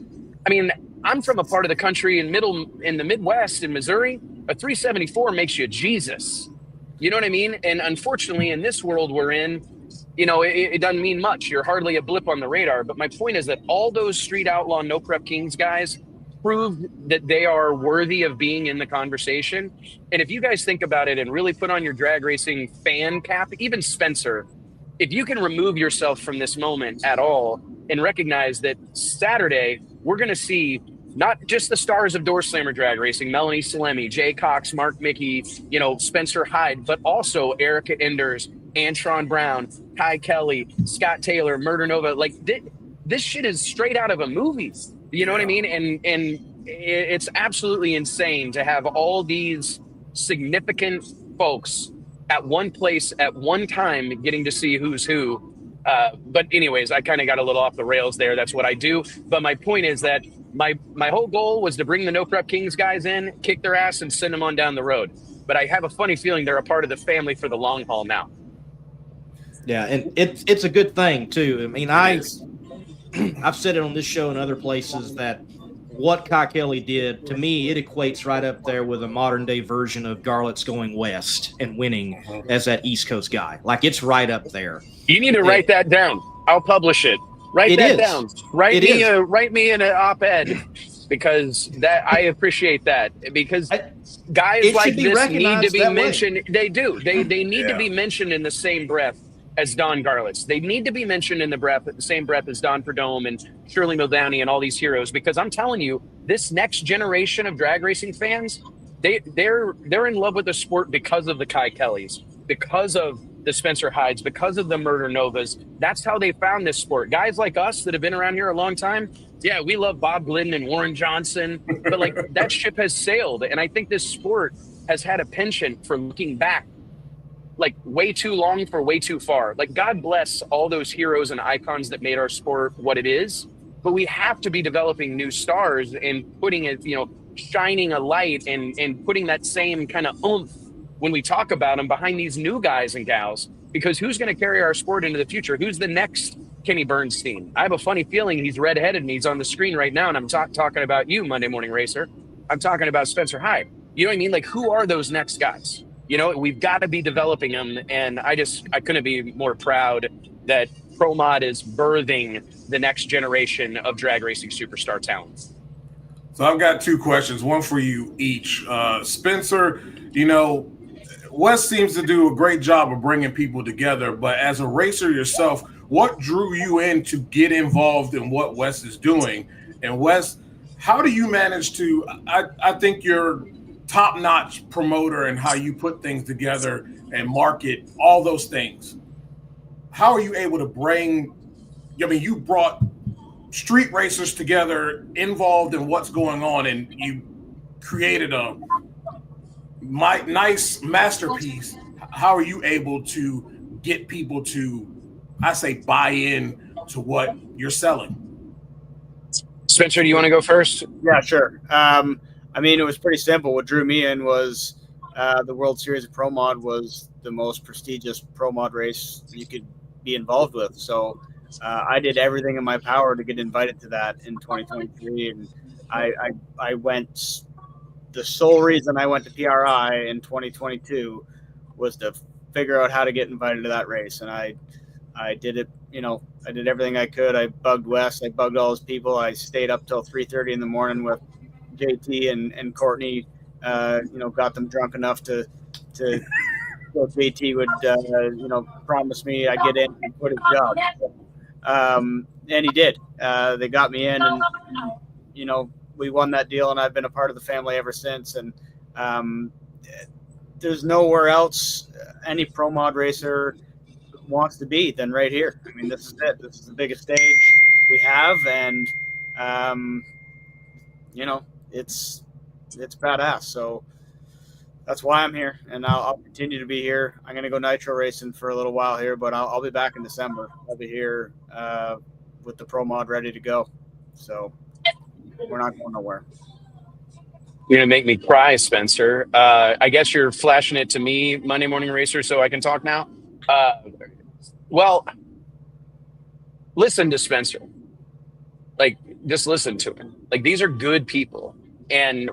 I mean, I'm from a part of the country in the Midwest in Missouri. A 374 makes you Jesus. You know what I mean? And unfortunately, in this world we're in, it doesn't mean much. You're hardly a blip on the radar. But my point is that all those street outlaw, no prep kings guys proved that they are worthy of being in the conversation. And if you guys think about it and really put on your drag racing fan cap, even Spencer, if you can remove yourself from this moment at all and recognize that Saturday, we're going to see not just the stars of Door Slammer drag racing, Melanie Salemi, Jay Cox, Mark Mickey, Spencer Hyde, but also Erica Enders, Antron Brown, Kai Kelly, Scott Taylor, Murder Nova. Like this shit is straight out of a movie. You know what I mean? And it's absolutely insane to have all these significant folks at one place at one time getting to see who's who. But anyways, I kind of got a little off the rails there. That's what I do. But my point is that my whole goal was to bring the No Prep Kings guys in, kick their ass, and send them on down the road. But I have a funny feeling they're a part of the family for the long haul now. Yeah, and it's a good thing too. I mean, I've said it on this show and other places that what Kai Kelly did, to me, it equates right up there with a modern day version of Garlett's going west and winning as that East Coast guy. Like, it's right up there. You need to write that down. I'll publish it. Write that down. Write me in an op-ed, because that I appreciate that, because guys like this need to be mentioned. They do. They need to be mentioned in the same breath as Don Garlitz. They need to be mentioned in the same breath as Don Perdome and Shirley Muldowney and all these heroes, because I'm telling you, this next generation of drag racing fans, they're in love with the sport because of the Kai Kellys, because of the Spencer Hydes, because of the Murder Novas. That's how they found this sport. Guys like us that have been around here a long time, yeah, we love Bob Glidden and Warren Johnson, but like that ship has sailed. And I think this sport has had a penchant for looking back like way too long for way too far. Like, God bless all those heroes and icons that made our sport what it is, but we have to be developing new stars and putting it, shining a light and putting that same kind of oomph when we talk about them behind these new guys and gals, because who's going to carry our sport into the future? Who's the next Kenny Bernstein? I have a funny feeling he's redheaded and he's on the screen right now, and I'm talking about you, Monday Morning Racer. I'm talking about Spencer Hyde. You know what I mean? Like, who are those next guys? We've got to be developing them, and I couldn't be more proud that Pro Mod is birthing the next generation of drag racing superstar talent. So I've got two questions, one for you each. Spencer, Wes seems to do a great job of bringing people together, but as a racer yourself, what drew you in to get involved in what Wes is doing? And Wes, how do you manage to, I think you're top-notch promoter and how you put things together and market, all those things. How are you able to bring, you brought street racers together, involved in what's going on, and you created a nice masterpiece. How are you able to get people to, I say, buy in to what you're selling? Spencer, do you want to go first? Yeah, sure. It was pretty simple. What drew me in was the World Series of Pro Mod was the most prestigious Pro Mod race you could be involved with. So I did everything in my power to get invited to that in 2023. And I went, the sole reason I went to PRI in 2022 was to figure out how to get invited to that race. And I did it, I did everything I could. I bugged Wes, I bugged all his people. I stayed up till 3:30 in the morning with JT and Courtney, got them drunk enough to so JT would, promise me I'd get in and put his job. And he did. They got me in, and we won that deal, and I've been a part of the family ever since. And there's nowhere else any Pro Mod racer wants to be than right here. I mean, this is it. This is the biggest stage we have, and it's badass. So that's why I'm here, and I'll continue to be here. I'm gonna go nitro racing for a little while here, but I'll be back in December. I'll be here with the Pro Mod ready to go. So we're not going nowhere. You're gonna make me cry, Spencer. I guess you're flashing it to me, Monday Morning Racer, so I can talk now. Well, listen to Spencer. Like, just listen to it. Like, these are good people. And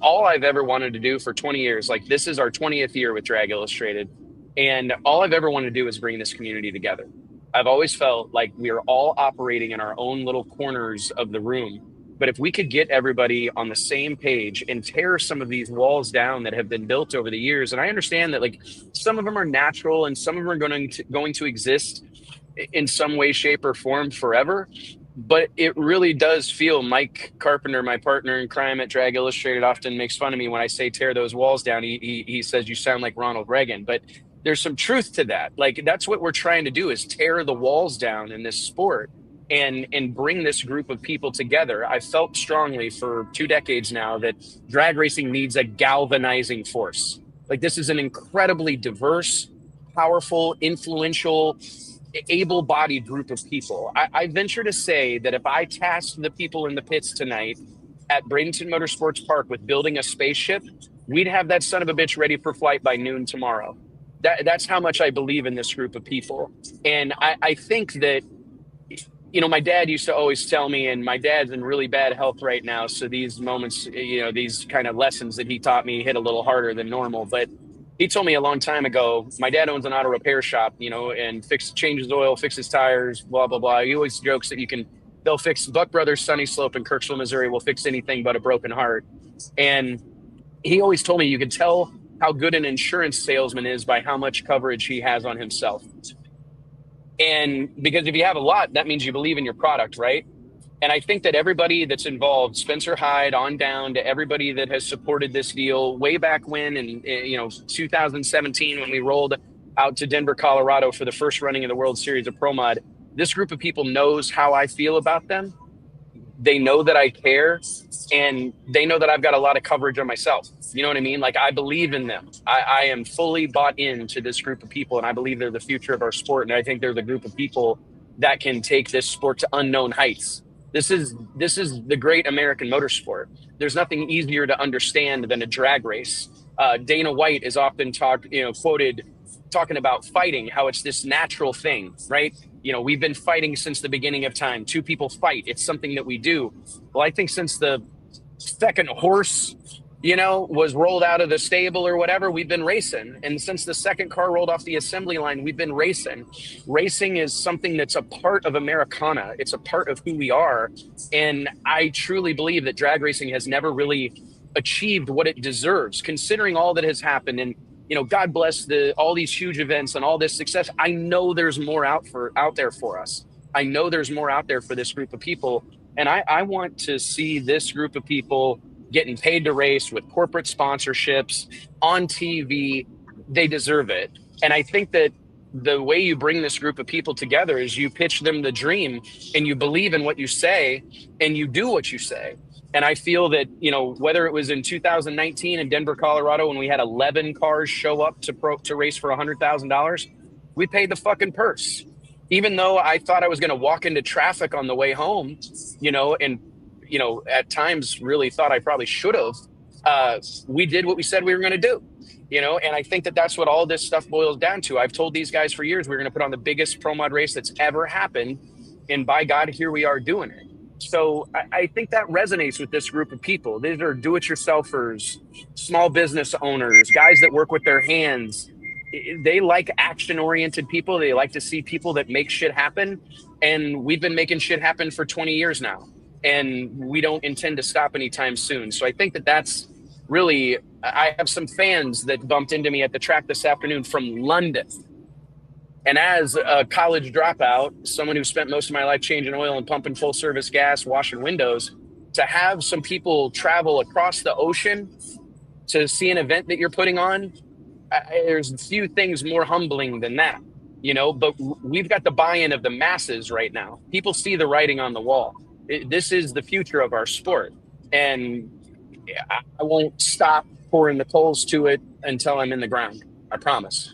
all I've ever wanted to do for 20 years, like, this is our 20th year with Drag Illustrated. And all I've ever wanted to do is bring this community together. I've always felt like we are all operating in our own little corners of the room. But if we could get everybody on the same page and tear some of these walls down that have been built over the years, and I understand that, like, some of them are natural and some of them are going to exist in some way, shape, or form forever. But it really does feel, Mike Carpenter, my partner in crime at Drag Illustrated, often makes fun of me when I say tear those walls down. He says you sound like Ronald Reagan, but there's some truth to that. Like, that's what we're trying to do, is tear the walls down in this sport and bring this group of people together. I felt strongly for 2 decades now that drag racing needs a galvanizing force. Like, this is an incredibly diverse, powerful, influential, able-bodied group of people. I venture to say that if I tasked the people in the pits tonight at Bradenton Motorsports Park with building a spaceship, we'd have that son of a bitch ready for flight by noon tomorrow. That's how much I believe in this group of people. And I think that, you know, my dad used to always tell me, and my dad's in really bad health right now, so these moments, you know, these kind of lessons that he taught me hit a little harder than normal. But he told me a long time ago, my dad owns an auto repair shop, you know, and changes oil, fixes tires, blah, blah, blah. He always jokes that they'll fix Buck Brothers, Sunny Slope in Kirksville, Missouri, will fix anything but a broken heart. And he always told me you could tell how good an insurance salesman is by how much coverage he has on himself. And because if you have a lot, that means you believe in your product, right? And I think that everybody that's involved, Spencer Hyde on down to everybody that has supported this deal way back when in 2017, when we rolled out to Denver, Colorado for the first running of the World Series of Pro Mod, this group of people knows how I feel about them. They know that I care, and they know that I've got a lot of coverage on myself. You know what I mean? Like, I believe in them. I am fully bought into this group of people, and I believe they're the future of our sport. And I think they're the group of people that can take this sport to unknown heights. This is the great American motorsport. There's nothing easier to understand than a drag race. Dana White is often quoted talking about fighting, how it's this natural thing, right? You know, we've been fighting since the beginning of time. 2 people fight. It's something that we do. Well, I think since the second horse, was rolled out of the stable or whatever, we've been racing. And since the second car rolled off the assembly line, we've been racing. Racing is something that's a part of Americana. It's a part of who we are. And I truly believe that drag racing has never really achieved what it deserves, considering all that has happened. And, God bless all these huge events and all this success. I know there's more out there for us. I know there's more out there for this group of people. And I want to see this group of people getting paid to race with corporate sponsorships on TV. They deserve it. And I think that the way you bring this group of people together is you pitch them the dream and you believe in what you say and you do what you say. And I feel that, whether it was in 2019 in Denver, Colorado, when we had 11 cars show up to race for $100,000, we paid the fucking purse. Even though I thought I was going to walk into traffic on the way home, and at times really thought I probably should have, we did what we said we were going to do, and I think that that's what all this stuff boils down to. I've told these guys for years, we're going to put on the biggest pro mod race that's ever happened. And by God, here we are doing it. So I think that resonates with this group of people. These are do-it-yourselfers, small business owners, guys that work with their hands. They like action-oriented people. They like to see people that make shit happen. And we've been making shit happen for 20 years now. And we don't intend to stop anytime soon. So I think that that's really, I have some fans that bumped into me at the track this afternoon from London. And as a college dropout, someone who spent most of my life changing oil and pumping full service gas, washing windows, to have some people travel across the ocean to see an event that you're putting on, there's a few things more humbling than that, but we've got the buy-in of the masses right now. People see the writing on the wall. This is the future of our sport. And I won't stop pouring the coals to it until I'm in the ground. I promise.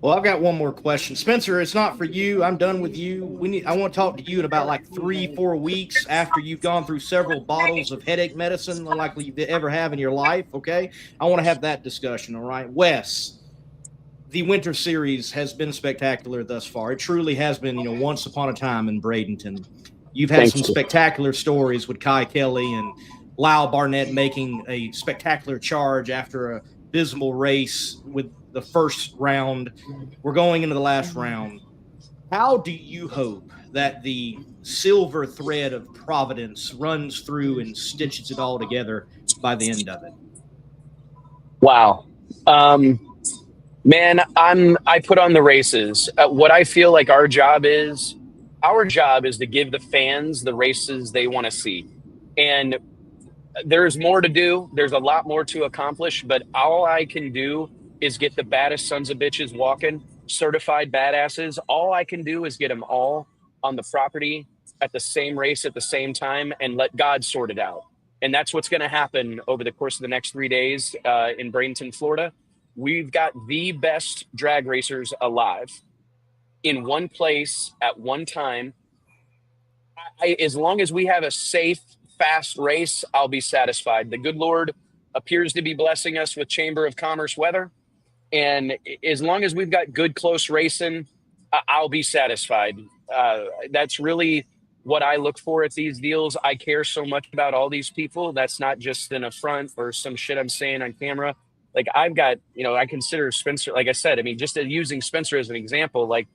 Well, I've got one more question. Spencer, it's not for you. I'm done with you. I want to talk to you in about like 3-4 weeks after you've gone through several bottles of headache medicine, unlike you ever have in your life, okay? I want to have that discussion, all right? Wes, the winter series has been spectacular thus far. It truly has been, once upon a time in Bradenton. You've had some spectacular stories with Kai Kelly and Lyle Barnett making a spectacular charge after a abysmal race with the first round. We're going into the last round. How do you hope that the silver thread of Providence runs through and stitches it all together by the end of it? Wow. Man, I put on the races. What I feel like our job is to give the fans the races they want to see. And there's more to do. There's a lot more to accomplish, but all I can do is get the baddest sons of bitches walking, certified badasses. All I can do is get them all on the property at the same race at the same time and let God sort it out. And that's what's going to happen over the course of the next 3 days in Bradenton, Florida. We've got the best drag racers alive in one place at one time. As long as we have a safe, fast race, I'll be satisfied. The good Lord appears to be blessing us with Chamber of Commerce weather. And as long as we've got good, close racing, I'll be satisfied. That's really what I look for at these deals. I care so much about all these people. That's not just an affront or some shit I'm saying on camera. Like I've got, I consider Spencer, like I said, just using Spencer as an example, like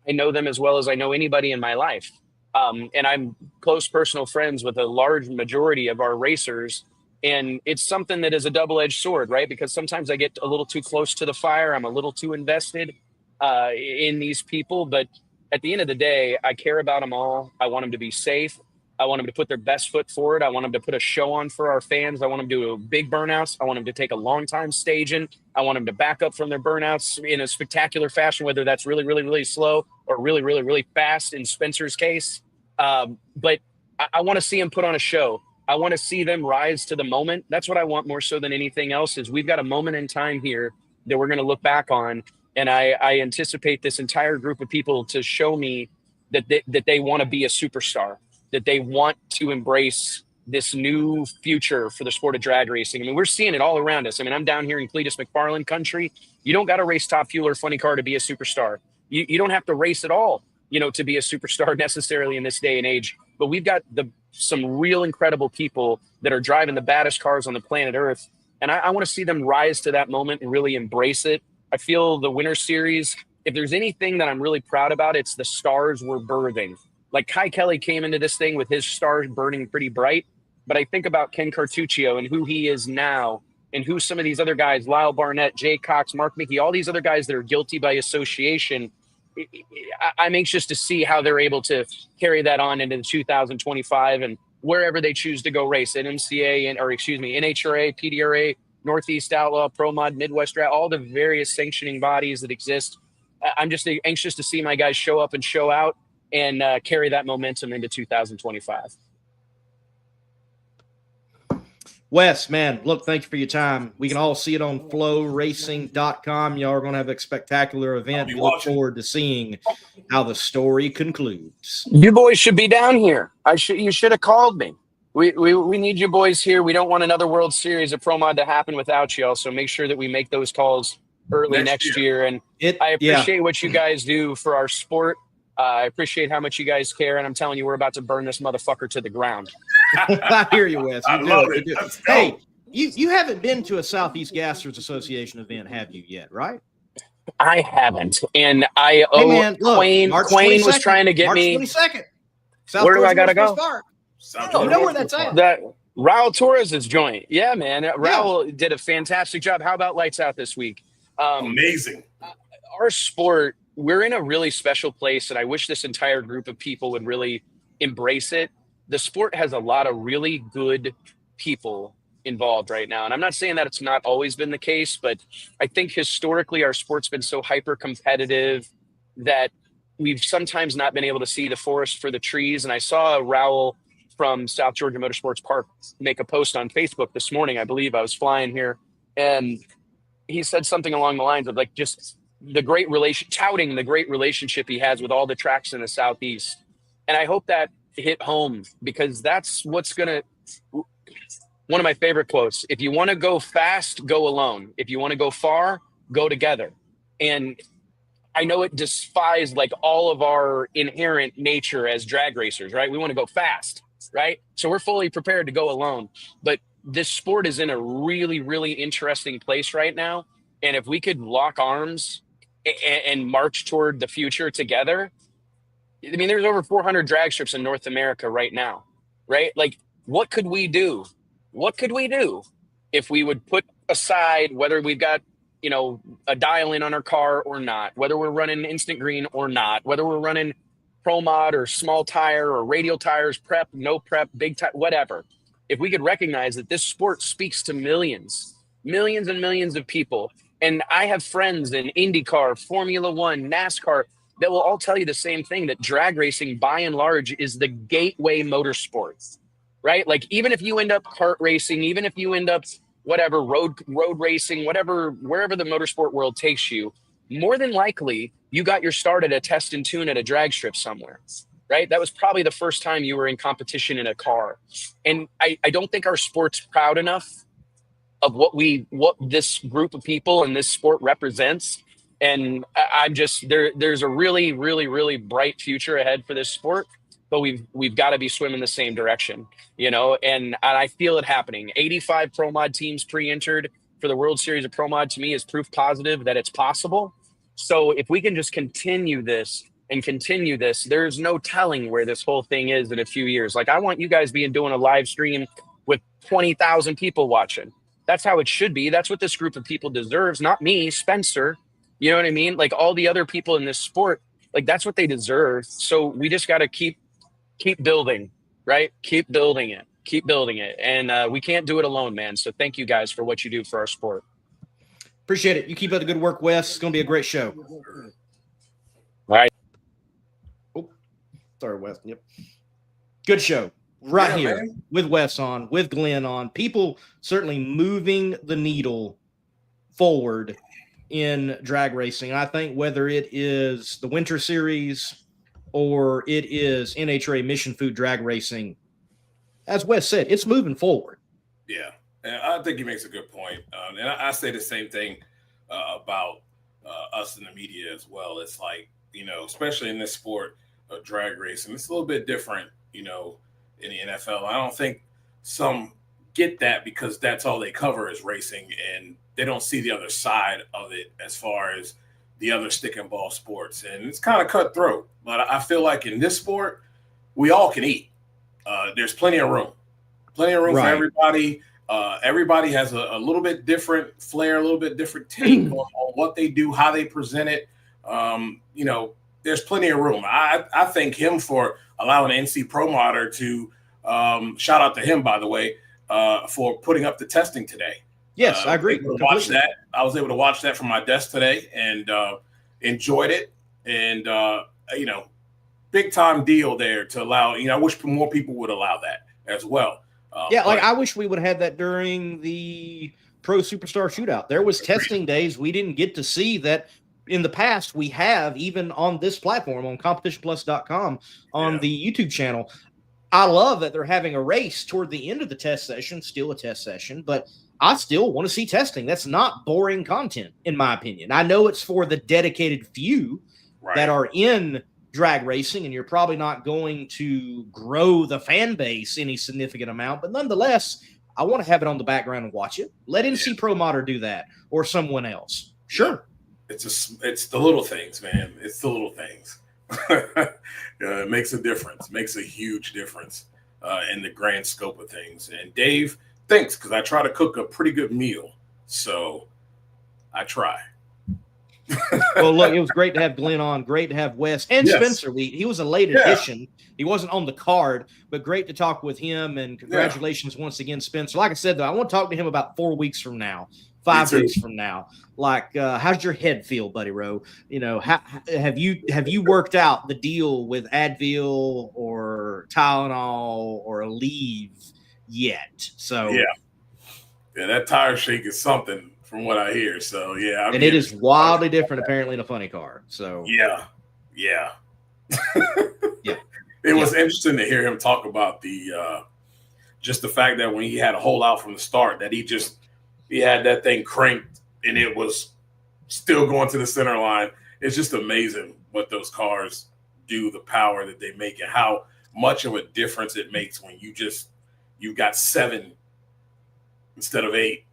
I know them as well as I know anybody in my life. And I'm close personal friends with a large majority of our racers. And it's something that is a double-edged sword, right? Because sometimes I get a little too close to the fire. I'm a little too invested in these people. But at the end of the day, I care about them all. I want them to be safe. I want them to put their best foot forward. I want them to put a show on for our fans. I want them to do big burnouts. I want them to take a long time staging. I want them to back up from their burnouts in a spectacular fashion, whether that's really, really, really slow or really, really, really fast in Spencer's case. But I want to see them put on a show. I want to see them rise to the moment. That's what I want more so than anything else is we've got a moment in time here that we're going to look back on. And I anticipate this entire group of people to show me that they want to be a superstar, that they want to embrace this new future for the sport of drag racing. We're seeing it all around us. I'm down here in Cletus McFarland country. You don't got to race Top Fuel or Funny Car to be a superstar. You don't have to race at all, to be a superstar necessarily in this day and age. But we've got some real incredible people that are driving the baddest cars on the planet Earth. And I want to see them rise to that moment and really embrace it. I feel the Winter Series, if there's anything that I'm really proud about, it's the stars we're birthing. Like Kai Kelly came into this thing with his stars burning pretty bright. But I think about Ken Cartuccio and who he is now and who some of these other guys, Lyle Barnett, Jay Cox, Mark Mickey, all these other guys that are guilty by association. I'm anxious to see how they're able to carry that on into 2025 and wherever they choose to go race at NHRA, PDRA, Northeast Outlaw, Pro Mod, Midwest, all the various sanctioning bodies that exist. I'm just anxious to see my guys show up and show out and carry that momentum into 2025. Wes, man, look, thank you for your time. We can all see it on flowracing.com. Y'all are going to have a spectacular event. We look forward to seeing how the story concludes. You boys should be down here. You should have called me. We need you boys here. We don't want another World Series of Pro Mod to happen without y'all. So make sure that we make those calls early next year. And I appreciate what you guys do for our sport. I appreciate how much you guys care. And I'm telling you, we're about to burn this motherfucker to the ground. I hear you, Wes. I love it. Hey, you haven't been to a Southeast Gassers Association event, have you yet, right? I haven't. And I owe Quayne was trying to get me. March 22nd. Where do I got to go? You know where that's at. That Raul Torres' joint. Yeah, man. Raul did a fantastic job. How about Lights Out this week? Amazing. Our sport, we're in a really special place, and I wish this entire group of people would really embrace it. The sport has a lot of really good people involved right now. And I'm not saying that it's not always been the case, but I think historically our sport's been so hyper competitive that we've sometimes not been able to see the forest for the trees. And I saw Raul from South Georgia Motorsports Park make a post on Facebook this morning. I believe I was flying here, and he said something along the lines of like just touting the great relationship he has with all the tracks in the Southeast. And I hope that hit home, because that's what's gonna, one of my favorite quotes: if you want to go fast, go alone. If you want to go far, go together. And I know it defies like all of our inherent nature as drag racers, right? We want to go fast, right? So we're fully prepared to go alone. But this sport is in a really, really interesting place right now. And if we could lock arms and march toward the future together, I mean, there's over 400 drag strips in North America right now, right? Like, what could we do? What could we do if we would put aside whether we've got, you know, a dial in on our car or not, whether we're running instant green or not, whether we're running pro mod or small tire or radial tires, prep, no prep, big tire, whatever. If we could recognize that this sport speaks to millions and millions of people. And I have friends in IndyCar, Formula One, NASCAR that will all tell you the same thing, that drag racing by and large is the gateway motorsport, right? Like, even if you end up kart racing, even if you end up whatever, road racing, whatever, wherever the motorsport world takes you, more than likely you got your start at a test and tune at a drag strip somewhere, right? That was probably the first time you were in competition in a car. And I don't think our sport's proud enough of what this group of people and this sport represents. And I'm just, there's a really, really, really bright future ahead for this sport, but we've got to be swimming the same direction, you know, and I feel it happening. 85 Pro Mod teams pre-entered for the World Series of Pro Mod, to me, is proof positive that it's possible. So if we can just continue this, there's no telling where this whole thing is in a few years. Like, I want you guys doing a live stream with 20,000 people watching. That's how it should be. That's what this group of people deserves, not me, Spencer. You know what I mean? Like, all the other people in this sport, like, that's what they deserve. So we just got to keep building, right? Keep building it. And we can't do it alone, man. So thank you guys for what you do for our sport. Appreciate it. You keep up the good work, Wes. It's going to be a great show. All right. Oh, sorry, Wes. Yep. Good show. Right here, man. With Wes on, with Glenn on. People certainly moving the needle forward in drag racing. I think whether it is the Winter Series or it is NHRA Mission Food Drag Racing, as Wes said, it's moving forward. Yeah, and I think he makes a good point. And I say the same thing about us in the media as well. It's like, you know, especially in this sport of drag racing, it's a little bit different, you know, in the NFL. I don't think some get that because that's all they cover is racing, and they don't see the other side of it as far as the other stick and ball sports. And it's kind of cutthroat. But I feel like in this sport, we all can eat. There's plenty of room for everybody. Everybody has a little bit different flair, a little bit different take on what they do, how they present it. You know, there's plenty of room. I thank him for allowing NC Pro Modder to shout out to him, by the way, for putting up the testing today. Yes, I agree. Watch that. I was able to watch that from my desk today and enjoyed it. And, you know, big time deal there to allow, you know, I wish more people would allow that as well. I wish we would have had that during the Pro Superstar Shootout. There was testing days we didn't get to see that in the past. We have, even on this platform, on competitionplus.com, on the YouTube channel. I love that they're having a race toward the end of the test session, still a test session, but I still want to see testing. That's not boring content, in my opinion. I know it's for the dedicated few that are in drag racing, and you're probably not going to grow the fan base any significant amount, but nonetheless, I want to have it on the background and watch it. Let NC Pro Modder do that, or someone else. Sure. It's the little things, man. It's the little things. It makes a difference. Makes a huge difference in the grand scope of things. And Dave, thanks, because I try to cook a pretty good meal, so I try. Well, look, it was great to have Glenn on. Great to have Wes and Spencer. He was a late addition. He wasn't on the card, but great to talk with him. And congratulations once again, Spencer. Like I said, though, I want to talk to him about 4 weeks from now, 5 weeks from now. Like, how's your head feel, Buddy Rowe? You know, have you worked out the deal with Advil or Tylenol or Aleve yet? So yeah, that tire shake is something. From what I hear. So, yeah. And it is wildly different, apparently, in a funny car. So, yeah. It was interesting to hear him talk about the just the fact that when he had a hole out from the start, that he had that thing cranked and it was still going to the center line. It's just amazing what those cars do, the power that they make, and how much of a difference it makes when you've got 7 instead of 8.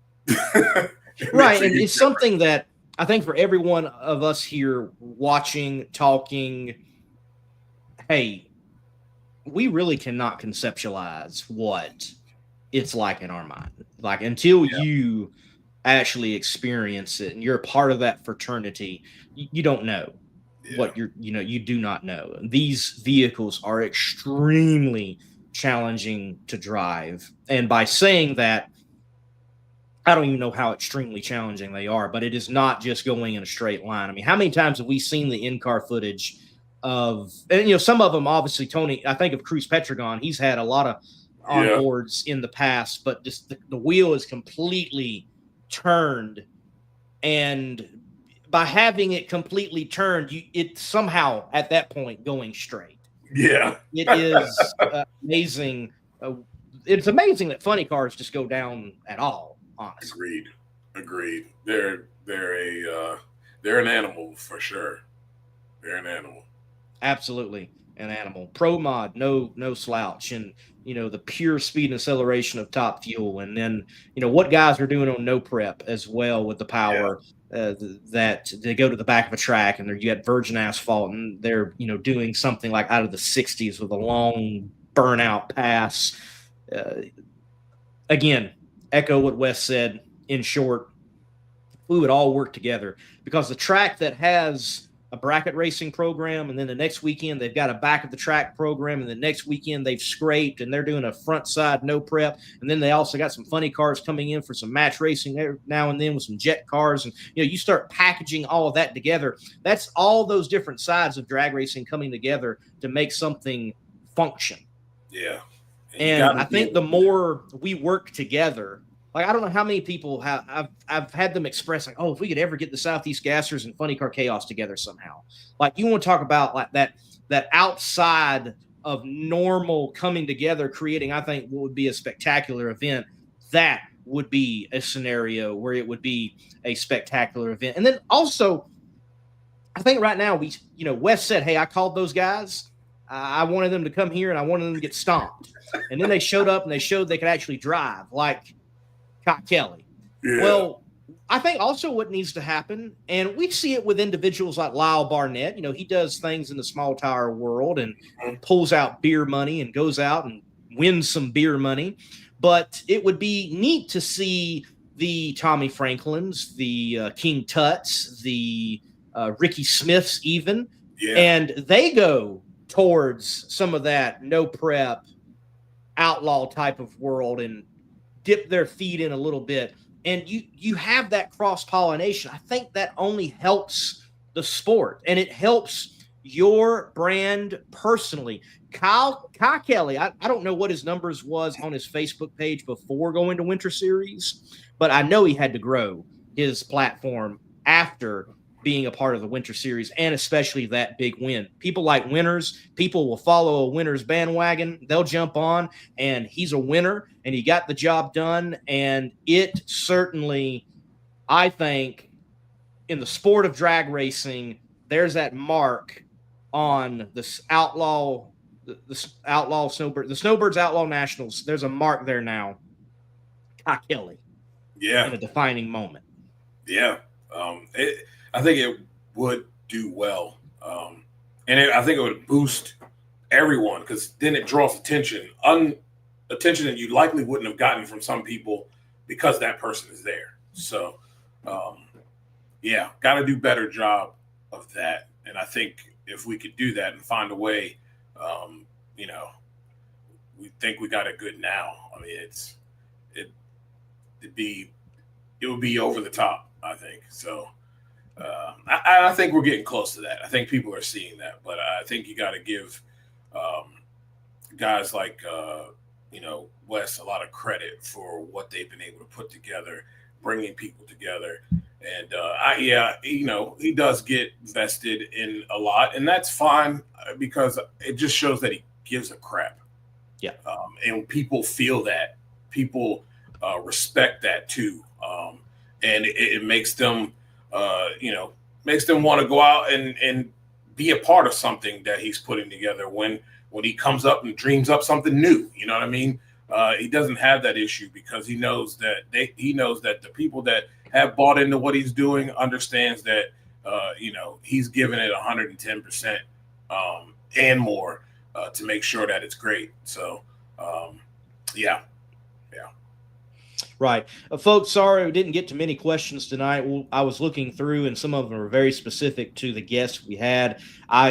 Right. And it's something that I think for every one of us here watching, talking, hey, we really cannot conceptualize what it's like in our mind. Like until you actually experience it and you're a part of that fraternity, you don't know what you do not know. These vehicles are extremely challenging to drive. And by saying that, I don't even know how extremely challenging they are, but it is not just going in a straight line. I mean, how many times have we seen the in-car footage of, and some of them, obviously, Tony, I think of Cruz Petragon, he's had a lot of onboards in the past, but just the wheel is completely turned, and by having it completely turned, it somehow at that point going straight. Yeah, it is amazing. It's amazing that funny cars just go down at all. Honestly. Agreed. They're an animal for sure. They're an animal. Absolutely an animal. Pro mod, no slouch, and the pure speed and acceleration of Top Fuel, and then what guys are doing on no prep as well with the power that they go to the back of a track and you got virgin asphalt and they're doing something like out of the 60s with a long burnout pass. Again, echo what Wes said. In short, we would all work together, because the track that has a bracket racing program, and then the next weekend they've got a back of the track program, and the next weekend they've scraped and they're doing a front side no prep, and then they also got some funny cars coming in for some match racing there now and then with some jet cars, and you start packaging all of that together. That's all those different sides of drag racing coming together to make something function. Yeah. And I think the more we work together, like I don't know how many people I've had them express like, oh, if we could ever get the Southeast Gassers and Funny Car Chaos together somehow. Like you want to talk about like that outside of normal coming together, creating, I think, what would be a spectacular event. That would be a scenario where it would be a spectacular event. And then also, I think right now Wes said, hey, I called those guys. I wanted them to come here and I wanted them to get stomped. And then they showed up and they showed they could actually drive, like Kelly. Yeah. Well, I think also what needs to happen, and we see it with individuals like Lyle Barnett, he does things in the small tire world and pulls out beer money and goes out and wins some beer money. But it would be neat to see the Tommy Franklins, the King Tuts, the Ricky Smiths even, and they go towards some of that no prep outlaw type of world and dip their feet in a little bit, and you have that cross-pollination. I think that only helps the sport, and it helps your brand personally. Kyle Kelly, I don't know what his numbers was on his Facebook page before going to Winter Series, but I know he had to grow his platform after being a part of the Winter Series, and especially that big win. People like winners. People will follow a winner's bandwagon. They'll jump on, and he's a winner, and he got the job done. And it certainly, I think, in the sport of drag racing, there's that mark on this outlaw, the outlaw snowbird, the Snowbirds Outlaw Nationals. There's a mark there now. Kyle Kelly. Yeah. In a defining moment. Yeah. I think it would do well. And I think it would boost everyone, because then it draws attention that you likely wouldn't have gotten from some people because that person is there. So, got to do better job of that. And I think if we could do that and find a way, we think we got it good now. I mean, it would be over the top, I think. So, I think we're getting close to that. I think people are seeing that, but I think you got to give guys like Wes a lot of credit for what they've been able to put together, bringing people together. And he does get vested in a lot, and that's fine, because it just shows that he gives a crap. Yeah. And people feel that. People respect that too. And it makes them makes them want to go out and be a part of something that he's putting together when he comes up and dreams up something new. You know what I mean? He doesn't have that issue because he knows that the people that have bought into what he's doing understands that he's giving it 110% and more to make sure that it's great. So yeah. Right. Folks, sorry we didn't get to many questions tonight. I was looking through, and some of them are very specific to the guests we had.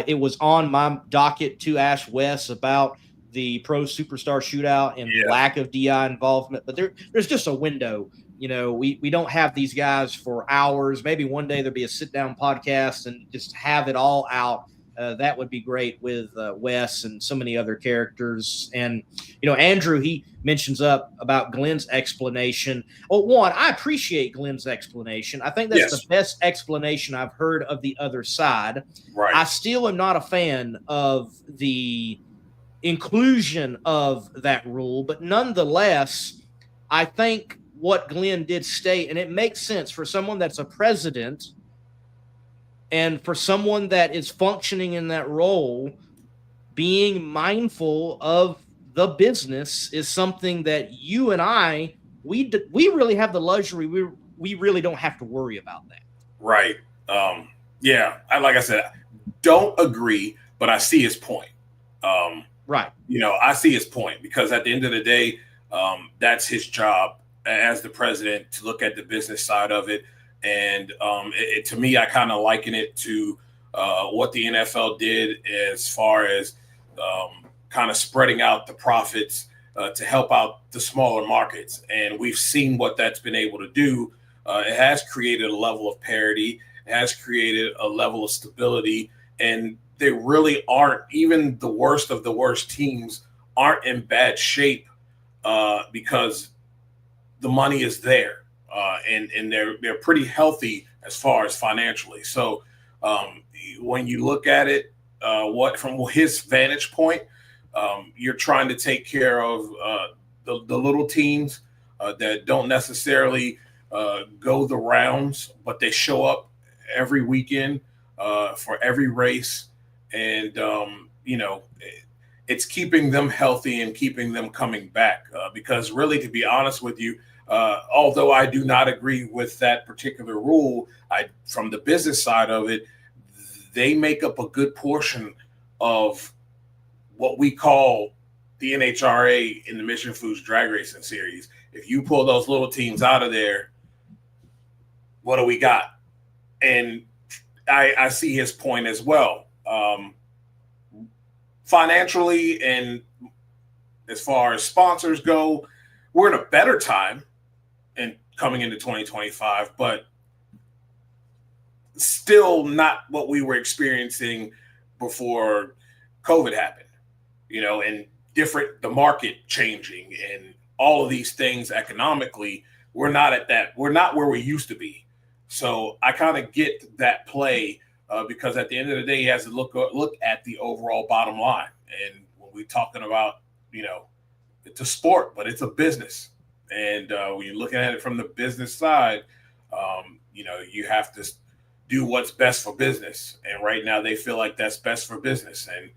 It was on my docket to ask Wes about the Pro Superstar Shootout and the lack of DI involvement, but there's just a window. We don't have these guys for hours. Maybe one day there'll be a sit-down podcast and just have it all out. That would be great with Wes and so many other characters. And, Andrew, he mentions about Glenn's explanation. Well, one, I appreciate Glenn's explanation. I think that's the best explanation I've heard of the other side. Right. I still am not a fan of the inclusion of that rule, but nonetheless, I think what Glenn did state, and it makes sense for someone that's a president and for someone that is functioning in that role, being mindful of the business is something that you and I, we really have the luxury. We really don't have to worry about that. Right. Like I said, don't agree, but I see his point. Right. I see his point because at the end of the day, that's his job as the president to look at the business side of it. And to me, I kind of liken it to what the NFL did as far as kind of spreading out the profits to help out the smaller markets. And we've seen what that's been able to do. It has created a level of parity. It has created a level of stability. And they really aren't, even the worst of the worst teams aren't in bad shape because the money is there. And they're pretty healthy as far as financially. So when you look at it, from his vantage point, you're trying to take care of the little teams that don't necessarily go the rounds, but they show up every weekend for every race. And, it's keeping them healthy and keeping them coming back because really, to be honest with you, although I do not agree with that particular rule, from the business side of it, they make up a good portion of what we call the NHRA in the Mission Foods drag racing series. If you pull those little teams out of there, what do we got? And I see his point as well. Financially and as far as sponsors go, we're in a better time and coming into 2025, but still not what we were experiencing before COVID happened, and the market changing and all of these things economically, we're not where we used to be. So I kind of get that play because at the end of the day, he has to look at the overall bottom line. And when we're talking about, it's a sport, but it's a business. And when you're looking at it from the business side, you have to do what's best for business. And right now they feel like that's best for business. And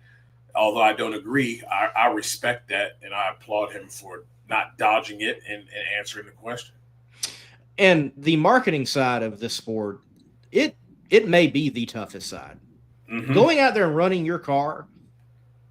although I don't agree, I respect that. And I applaud him for not dodging it and answering the question. And the marketing side of this sport, it may be the toughest side. Mm-hmm. Going out there and running your car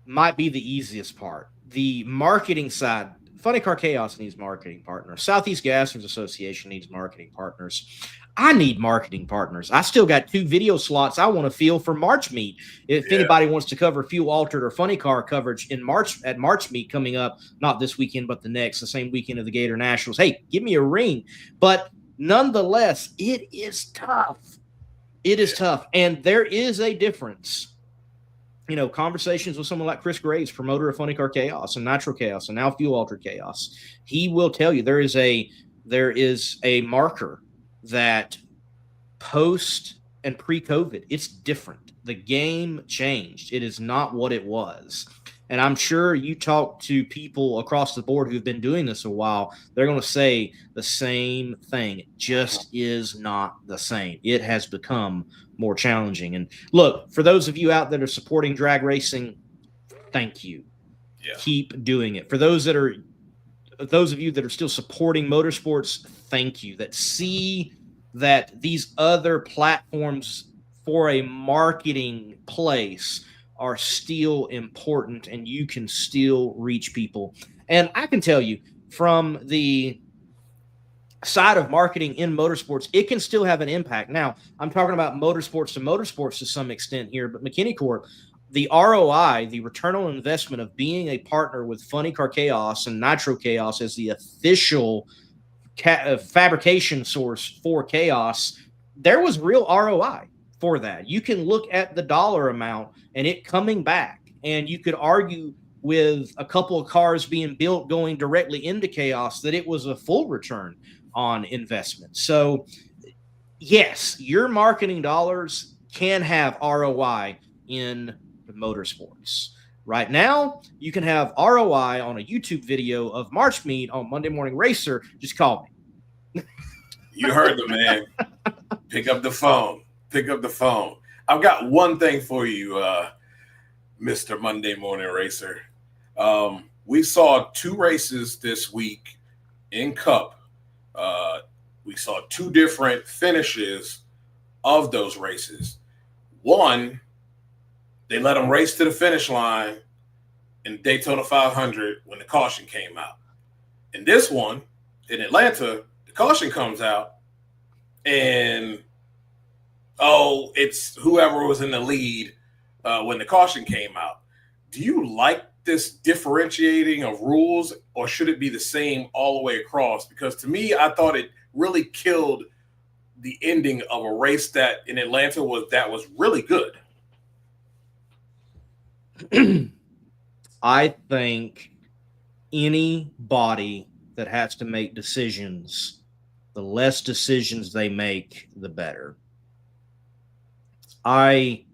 might be the easiest part. The marketing side, Funny Car Chaos needs marketing partners. Southeast Gassers Association needs marketing partners. I need marketing partners. I still got 2 video slots I want to fill for March Meet. If anybody wants to cover Fuel Altered or Funny Car coverage in March at March Meet coming up, not this weekend, but the next, the same weekend of the Gator Nationals, hey, give me a ring. But nonetheless, it is tough. It is tough. And there is a difference. Conversations with someone like Chris Graves, promoter of Funny Car Chaos and Nitro Chaos and now Fuel Altered Chaos. He will tell you there is a marker that post and pre-COVID, it's different. The game changed. It is not what it was. And I'm sure you talk to people across the board who've been doing this a while, they're going to say the same thing. It just is not the same. It has become more challenging. And look, for those of you out that are supporting drag racing, thank you. Yeah. Keep doing it. For those of you that are still supporting motorsports, thank you. That see that these other platforms for a marketing place are still important and you can still reach people. And I can tell you from the side of marketing in motorsports, it can still have an impact. Now, I'm talking about motorsports to some extent here, but McKinney Corp, the ROI, the return on investment of being a partner with Funny Car Chaos and Nitro Chaos as the official fabrication source for Chaos, there was real ROI for that. You can look at the dollar amount and it coming back, and you could argue with a couple of cars being built going directly into Chaos that it was a full return on investment. So yes, your marketing dollars can have ROI in the motorsports. Right now, you can have ROI on a YouTube video of March Meet on Monday Morning Racer. Just call me. You heard the man. Pick up the phone. Pick up the phone. I've got one thing for you, Mr. Monday Morning Racer. We saw 2 races this week in Cup. We saw 2 different finishes of those races. One, they let them race to the finish line in Daytona 500 when the caution came out. In this one, in Atlanta, the caution comes out and it's whoever was in the lead when the caution came out. Do you like this differentiating of rules, or should it be the same all the way across? Because to me, I thought it really killed the ending of a race that in Atlanta was really good. I think anybody that has to make decisions, the less decisions they make, the better. I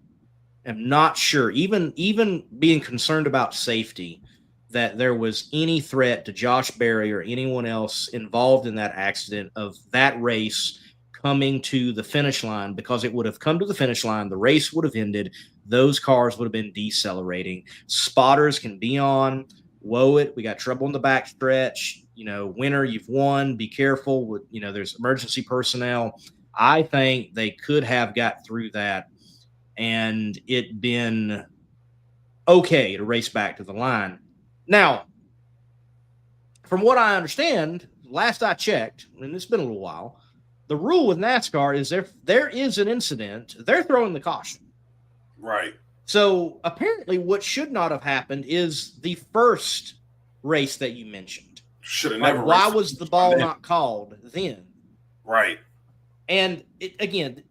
am not sure, even being concerned about safety, that there was any threat to Josh Berry or anyone else involved in that accident of that race coming to the finish line, because it would have come to the finish line, the race would have ended, those cars would have been decelerating. Spotters can be on, whoa it, we got trouble in the back stretch, winner, you've won, be careful, there's emergency personnel. I think they could have got through that and it been okay to race back to the line. Now, from what I understand, last I checked, and it's been a little while, the rule with NASCAR is if there is an incident, they're throwing the caution. Right. So apparently what should not have happened is the first race that you mentioned. Should have never. Why was the ball not called then? Right. And again,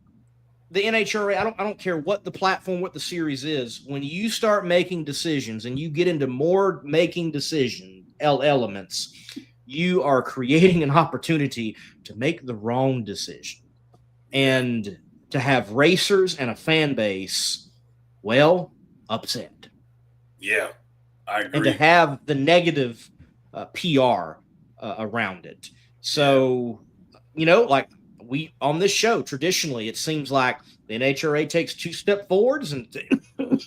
the NHRA, I don't care what the platform, what the series is, when you start making decisions and you get into more making decision elements, you are creating an opportunity to make the wrong decision and to have racers and a fan base, upset. Yeah, I agree. And to have the negative PR around it. So, like we on this show, traditionally, it seems like the NHRA takes 2 steps forwards and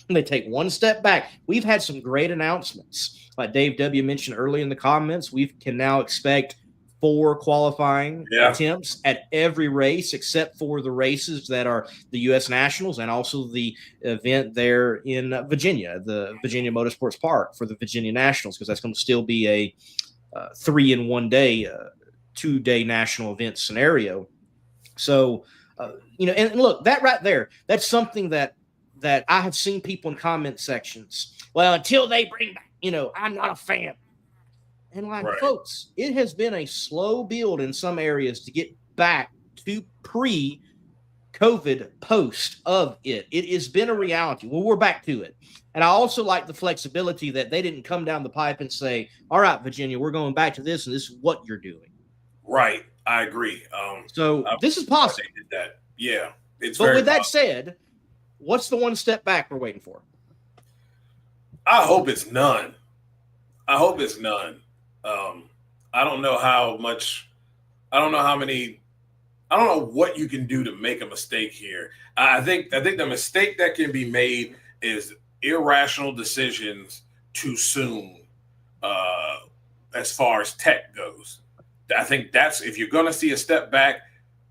they take 1 step back. We've had some great announcements. Like Dave W. mentioned early in the comments, we can now expect 4 qualifying attempts at every race except for the races that are the U.S. Nationals and also the event there in Virginia, the Virginia Motorsports Park for the Virginia Nationals, because that's going to still be a 3-in-1-day, 2-day national event scenario. So, and look, that right there, that's something that I have seen people in comment sections. Well, until they bring back, I'm not a fan. And folks, it has been a slow build in some areas to get back to pre-COVID post of it. It has been a reality. Well, we're back to it. And I also like the flexibility that they didn't come down the pipe and say, all right, Virginia, we're going back to this, and this is what you're doing. Right. I agree. So this is positive. Did that. Yeah. But with that said, what's the 1 step back we're waiting for? I hope it's none. I hope it's none. I don't know how much. I don't know how many. I don't know what you can do to make a mistake here. I think the mistake that can be made is irrational decisions too soon, as far as tech goes. I think that's, if you're going to see a step back,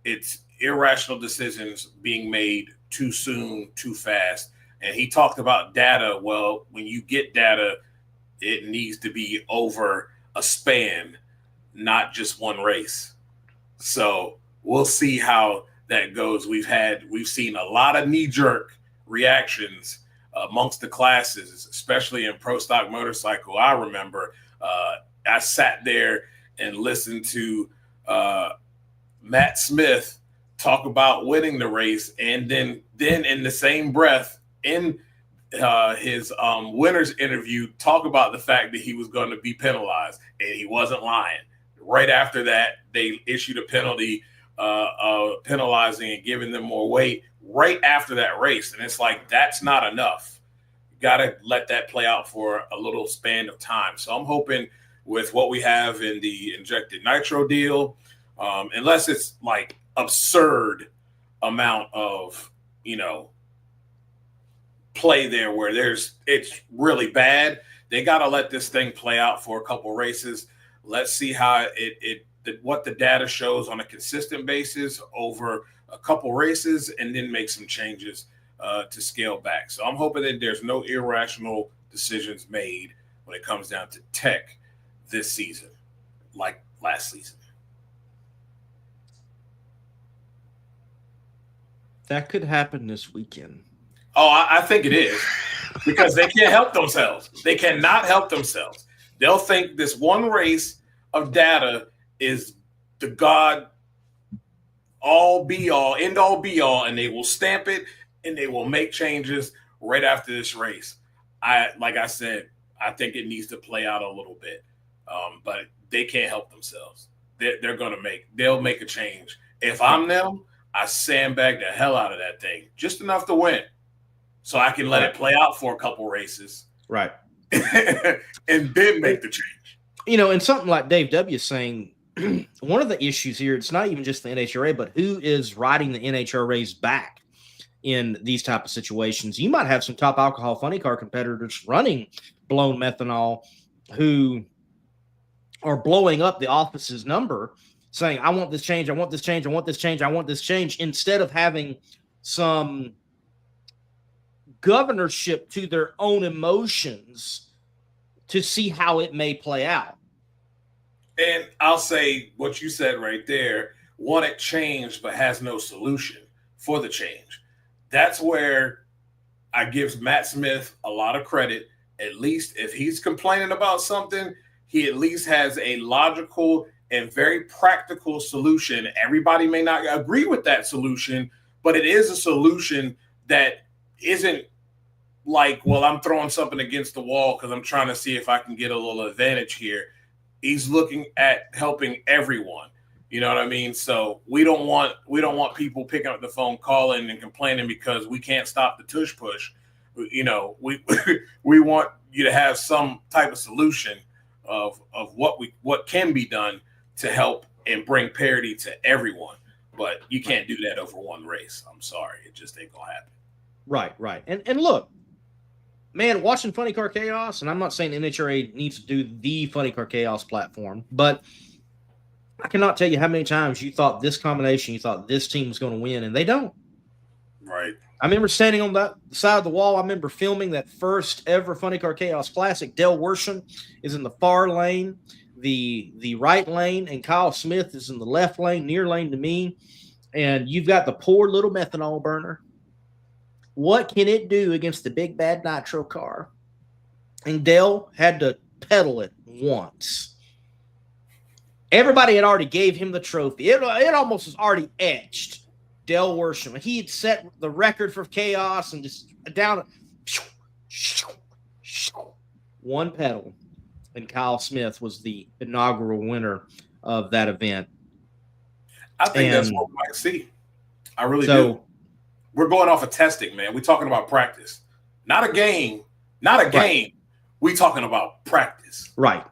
it's irrational decisions being made too soon, too fast. And he talked about data. Well, when you get data, it needs to be over a span, not just one race. So we'll see how that goes. We've seen a lot of knee-jerk reactions amongst the classes, especially in pro stock motorcycle. I remember I sat there and listened to Matt Smith talk about winning the race, and then in the same breath, in his winner's interview, talk about the fact that he was going to be penalized, and he wasn't lying. Right after that, they issued a penalty, penalizing and giving them more weight right after that race. And it's like, that's not enough. You got to let that play out for a little span of time. So I'm hoping with what we have in the injected nitro deal, unless it's like absurd amount of, play there where it's really bad, they got to let this thing play out for a couple races. Let's see how what the data shows on a consistent basis over a couple races, and then make some changes to scale back. So I'm hoping that there's no irrational decisions made when it comes down to tech this season, like last season. That could happen this weekend. Oh, I think it is, because they can't help themselves. They cannot help themselves. They'll think this one race of data is the God all be all, end all be all, and they will stamp it and they will make changes right after this race. Like I said, I think it needs to play out a little bit, but they can't help themselves. They'll make a change. If I'm them, I sandbag the hell out of that thing, just enough to win, so I can let it play out for a couple races, right, and then make the change. And something like Dave W. is saying, one of the issues here, it's not even just the NHRA, but who is riding the NHRA's back in these type of situations. You might have some top alcohol funny car competitors running blown methanol who are blowing up the office's number, saying, I want this change, I want this change, I want this change, I want this change, instead of having some governorship to their own emotions to see how it may play out. And I'll say what you said right there, want it changed but has no solution for the change. That's where I give Matt Smith a lot of credit. At least if he's complaining about something, he at least has a logical and very practical solution. Everybody may not agree with that solution, but it is a solution that isn't like, well, I'm throwing something against the wall because I'm trying to see if I can get a little advantage here. He's looking at helping everyone. You know what I mean? So we don't want people picking up the phone, calling and complaining because we can't stop the tush push. We want you to have some type of solution of what can be done to help and bring parity to everyone. But you can't do that over one race. I'm sorry, it just ain't gonna happen. Right. And look, man, watching Funny Car Chaos, and I'm not saying NHRA needs to do the Funny Car Chaos platform, but I cannot tell you how many times you thought this combination, you thought this team was going to win, and they don't. Right. I remember standing on that side of the wall. I remember filming that first ever Funny Car Chaos Classic. Dale Worsham is in the far lane, the right lane, and Kyle Smith is in the left lane, near lane to me. And you've got the poor little methanol burner. What can it do against the big bad nitro car? And Dale had to pedal it once. Everybody had already gave him the trophy. It almost was already etched. Dale Worsham. He had set the record for chaos and just down one pedal. And Kyle Smith was the inaugural winner of that event. I think that's what we might see. I really do. We're going off of testing, man. We're talking about practice. Not a game. Not a game. We talking about practice. Right.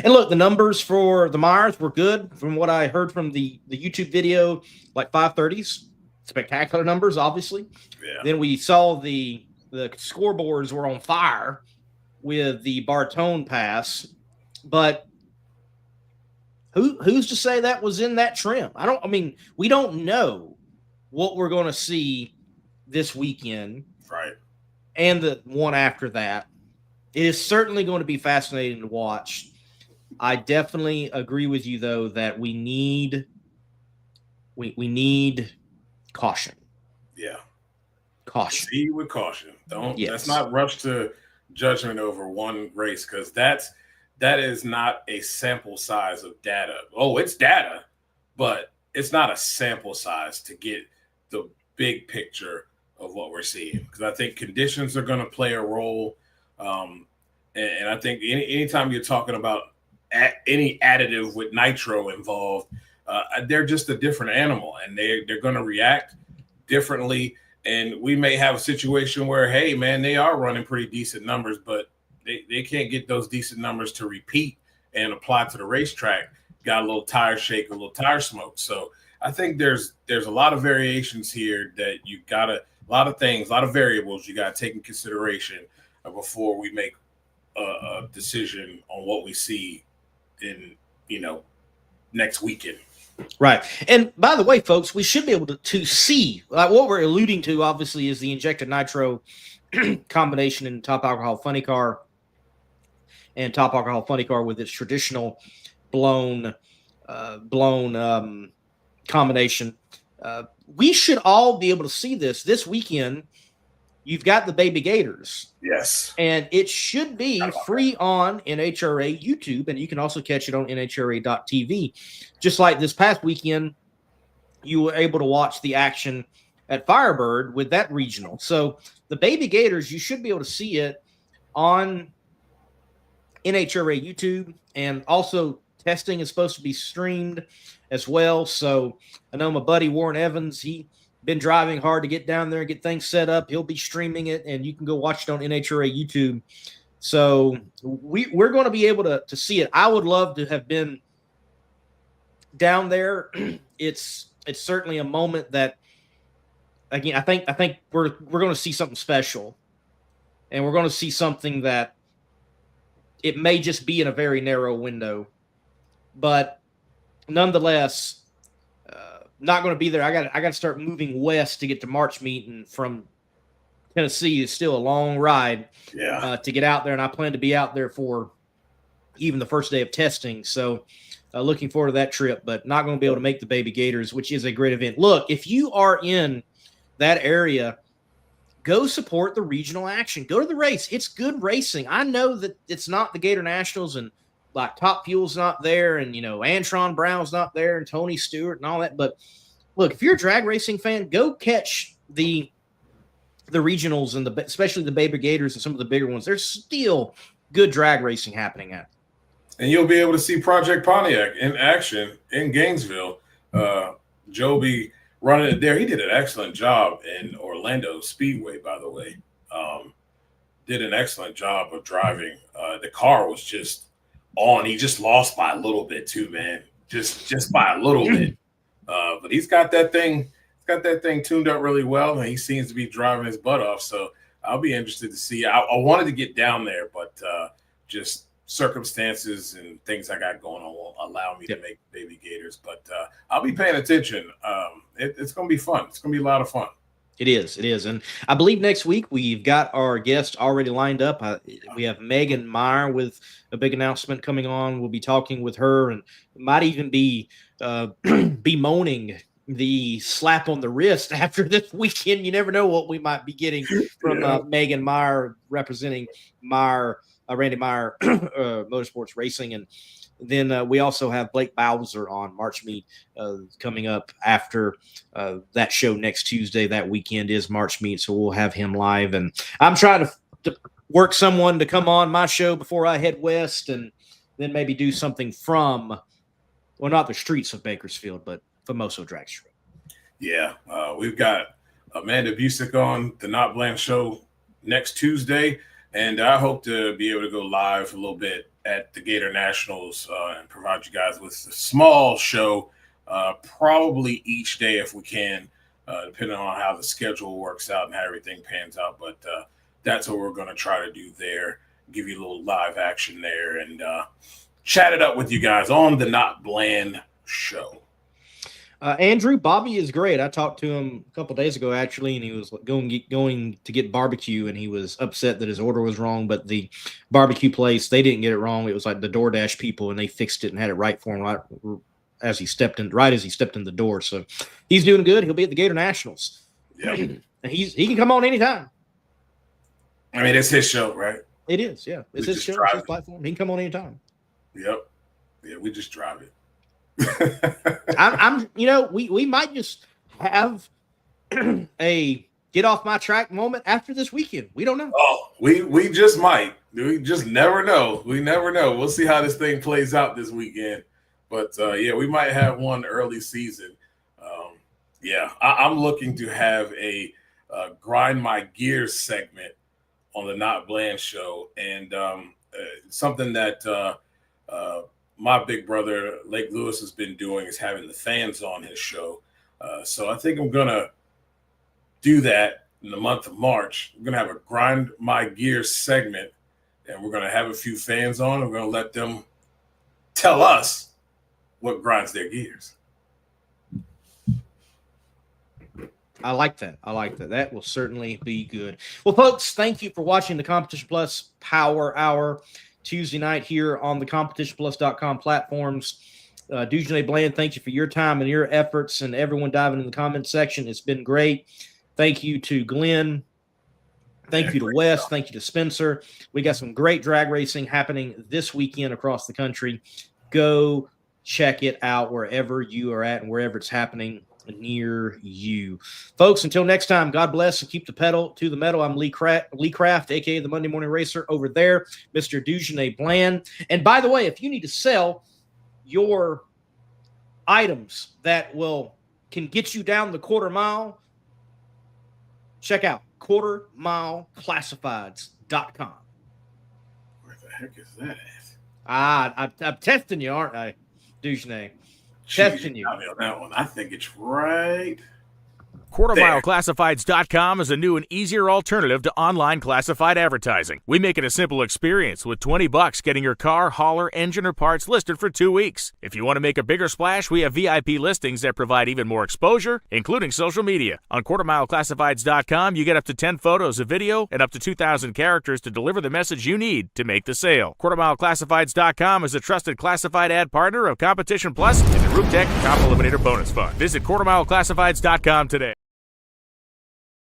And look, the numbers for the Myers were good from what I heard from the YouTube video, like 530s. Spectacular numbers, obviously. Yeah. Then we saw the scoreboards were on fire with the Bartone pass, but who's to say that was in that trim? We don't know what we're going to see this weekend. Right. And the one after that. It is certainly going to be fascinating to watch. I definitely agree with you, though, that we need caution. Yeah. Caution. See with caution. Yes. Let's not rush to judgment over one race, because that is not a sample size of data. Oh, it's data, but it's not a sample size to get the big picture of what we're seeing. Because I think conditions are going to play a role. And I think anytime you're talking about any additive with nitro involved, they're just a different animal, and they're going to react differently. And we may have a situation where, hey, man, they are running pretty decent numbers, but they can't get those decent numbers to repeat and apply to the racetrack. Got a little tire shake, a little tire smoke. So I think there's a lot of variations here that you got a lot of things, a lot of variables you got to take in consideration before we make a decision on what we see in, next weekend. Right. And by the way, folks, we should be able to see, like what we're alluding to, obviously, is the injected nitro combination in top alcohol funny car and top alcohol funny car with its traditional blown combination. We should all be able to see this weekend. You've got the Baby Gators. Yes. And it should be free on NHRA YouTube, and you can also catch it on NHRA.tv. Just like this past weekend, you were able to watch the action at Firebird with that regional. So the Baby Gators, you should be able to see it on NHRA YouTube, and also testing is supposed to be streamed as well. So I know my buddy Warren Evans, he been driving hard to get down there and get things set up. He'll be streaming it, and you can go watch it on NHRA YouTube. So we're going to be able to see it. I would love to have been down there. It's certainly a moment that, again, I think we're going to see something special, and we're going to see something that it may just be in a very narrow window, but nonetheless, not going to be there. I got to start moving west to get to March meet, and from Tennessee is still a long ride to get out there, and I plan to be out there for even the first day of testing. So looking forward to that trip, but not going to be able to make the Baby Gators, which is a great event. Look, if you are in that area, go support the regional action. Go to the race. It's good racing. I know that it's not the Gator Nationals, and like Top Fuel's not there, and Antron Brown's not there, and Tony Stewart and all that. But look, if you're a drag racing fan, go catch the regionals and especially the Baby Gators and some of the bigger ones. There's still good drag racing happening at. And you'll be able to see Project Pontiac in action in Gainesville. Joby running it there. He did an excellent job in Orlando Speedway, by the way. Did an excellent job of driving. The car was just on. He just lost by a little bit too, man. Just by a little bit. But he's got that thing tuned up really well, and he seems to be driving his butt off. So I'll be interested to see. I wanted to get down there, but just circumstances and things I got going on won't allow me to make Baby Gators. But I'll be paying attention. It's going to be fun. It's going to be a lot of fun. It is. And I believe next week we've got our guest already lined up. We have Megan Meyer with a big announcement coming on. We'll be talking with her, and might even be bemoaning the slap on the wrist after this weekend. You never know what we might be getting from Megan Meyer representing Randy Meyer Motorsports Racing. And then we also have Blake Bowser on March Meet coming up after that show next Tuesday. That weekend is March Meet, so we'll have him live. And I'm trying to work someone to come on my show before I head west, and then maybe do something from, well, not the streets of Bakersfield, but Famoso Drag Strip. Yeah, we've got Amanda Busick on the Not Bland show next Tuesday. And I hope to be able to go live a little bit at the Gator Nationals and provide you guys with a small show, probably each day if we can, depending on how the schedule works out and how everything pans out. But that's what we're going to try to do there, give you a little live action there, and chat it up with you guys on the Not Bland show. Andrew, Bobby is great. I talked to him a couple days ago, actually, and he was going to get barbecue, and he was upset that his order was wrong. But the barbecue place, they didn't get it wrong. It was like the DoorDash people, and they fixed it and had it right for him right as he stepped in the door. So he's doing good. He'll be at the Gator Nationals. Yeah, and he can come on anytime. I mean, it's his show, right? It is, yeah. It's his show, it's his platform. He can come on anytime. Yep. Yeah, we just drive it. We might just have a get off my track moment after this weekend. We don't know. Oh, we just might. We just never know. We never know. We'll see how this thing plays out this weekend. But yeah, we might have one early season. I'm looking to have a grind my gears segment on the Not Bland show, and something that my big brother Lake Lewis has been doing is having the fans on his show. So I think I'm gonna do that in the month of March. We're gonna have a grind my gears segment, and we're gonna have a few fans on. We're gonna let them tell us what grinds their gears. I like that. That will certainly be good. Well, folks, thank you for watching the Competition Plus Power Hour Tuesday night here on the CompetitionPlus.com platforms. Dujane Bland, thank you for your time and your efforts, and everyone diving in the comment section. It's been great. Thank you to Glenn. Thank you to Wes. Thank you to Spencer. We got some great drag racing happening this weekend across the country. Go check it out wherever you are at and wherever it's happening near you. Folks, until next time, God bless and keep the pedal to the metal. I'm Lee Craft, a.k.a. the Monday Morning Racer over there, Mr. Dujane Bland. And by the way, if you need to sell your items that can get you down the quarter mile, check out quartermileclassifieds.com. Where the heck is that at? I'm testing you, aren't I, Dujane? Testing you. On that one. I think it's right. QuartermileClassifieds.com is a new and easier alternative to online classified advertising. We make it a simple experience with $20 getting your car, hauler, engine, or parts listed for 2 weeks. If you want to make a bigger splash, we have VIP listings that provide even more exposure, including social media. On QuartermileClassifieds.com, you get up to 10 photos of video and up to 2,000 characters to deliver the message you need to make the sale. QuartermileClassifieds.com is a trusted classified ad partner of Competition Plus and the Root Tech Top Eliminator Bonus Fund. Visit QuartermileClassifieds.com today.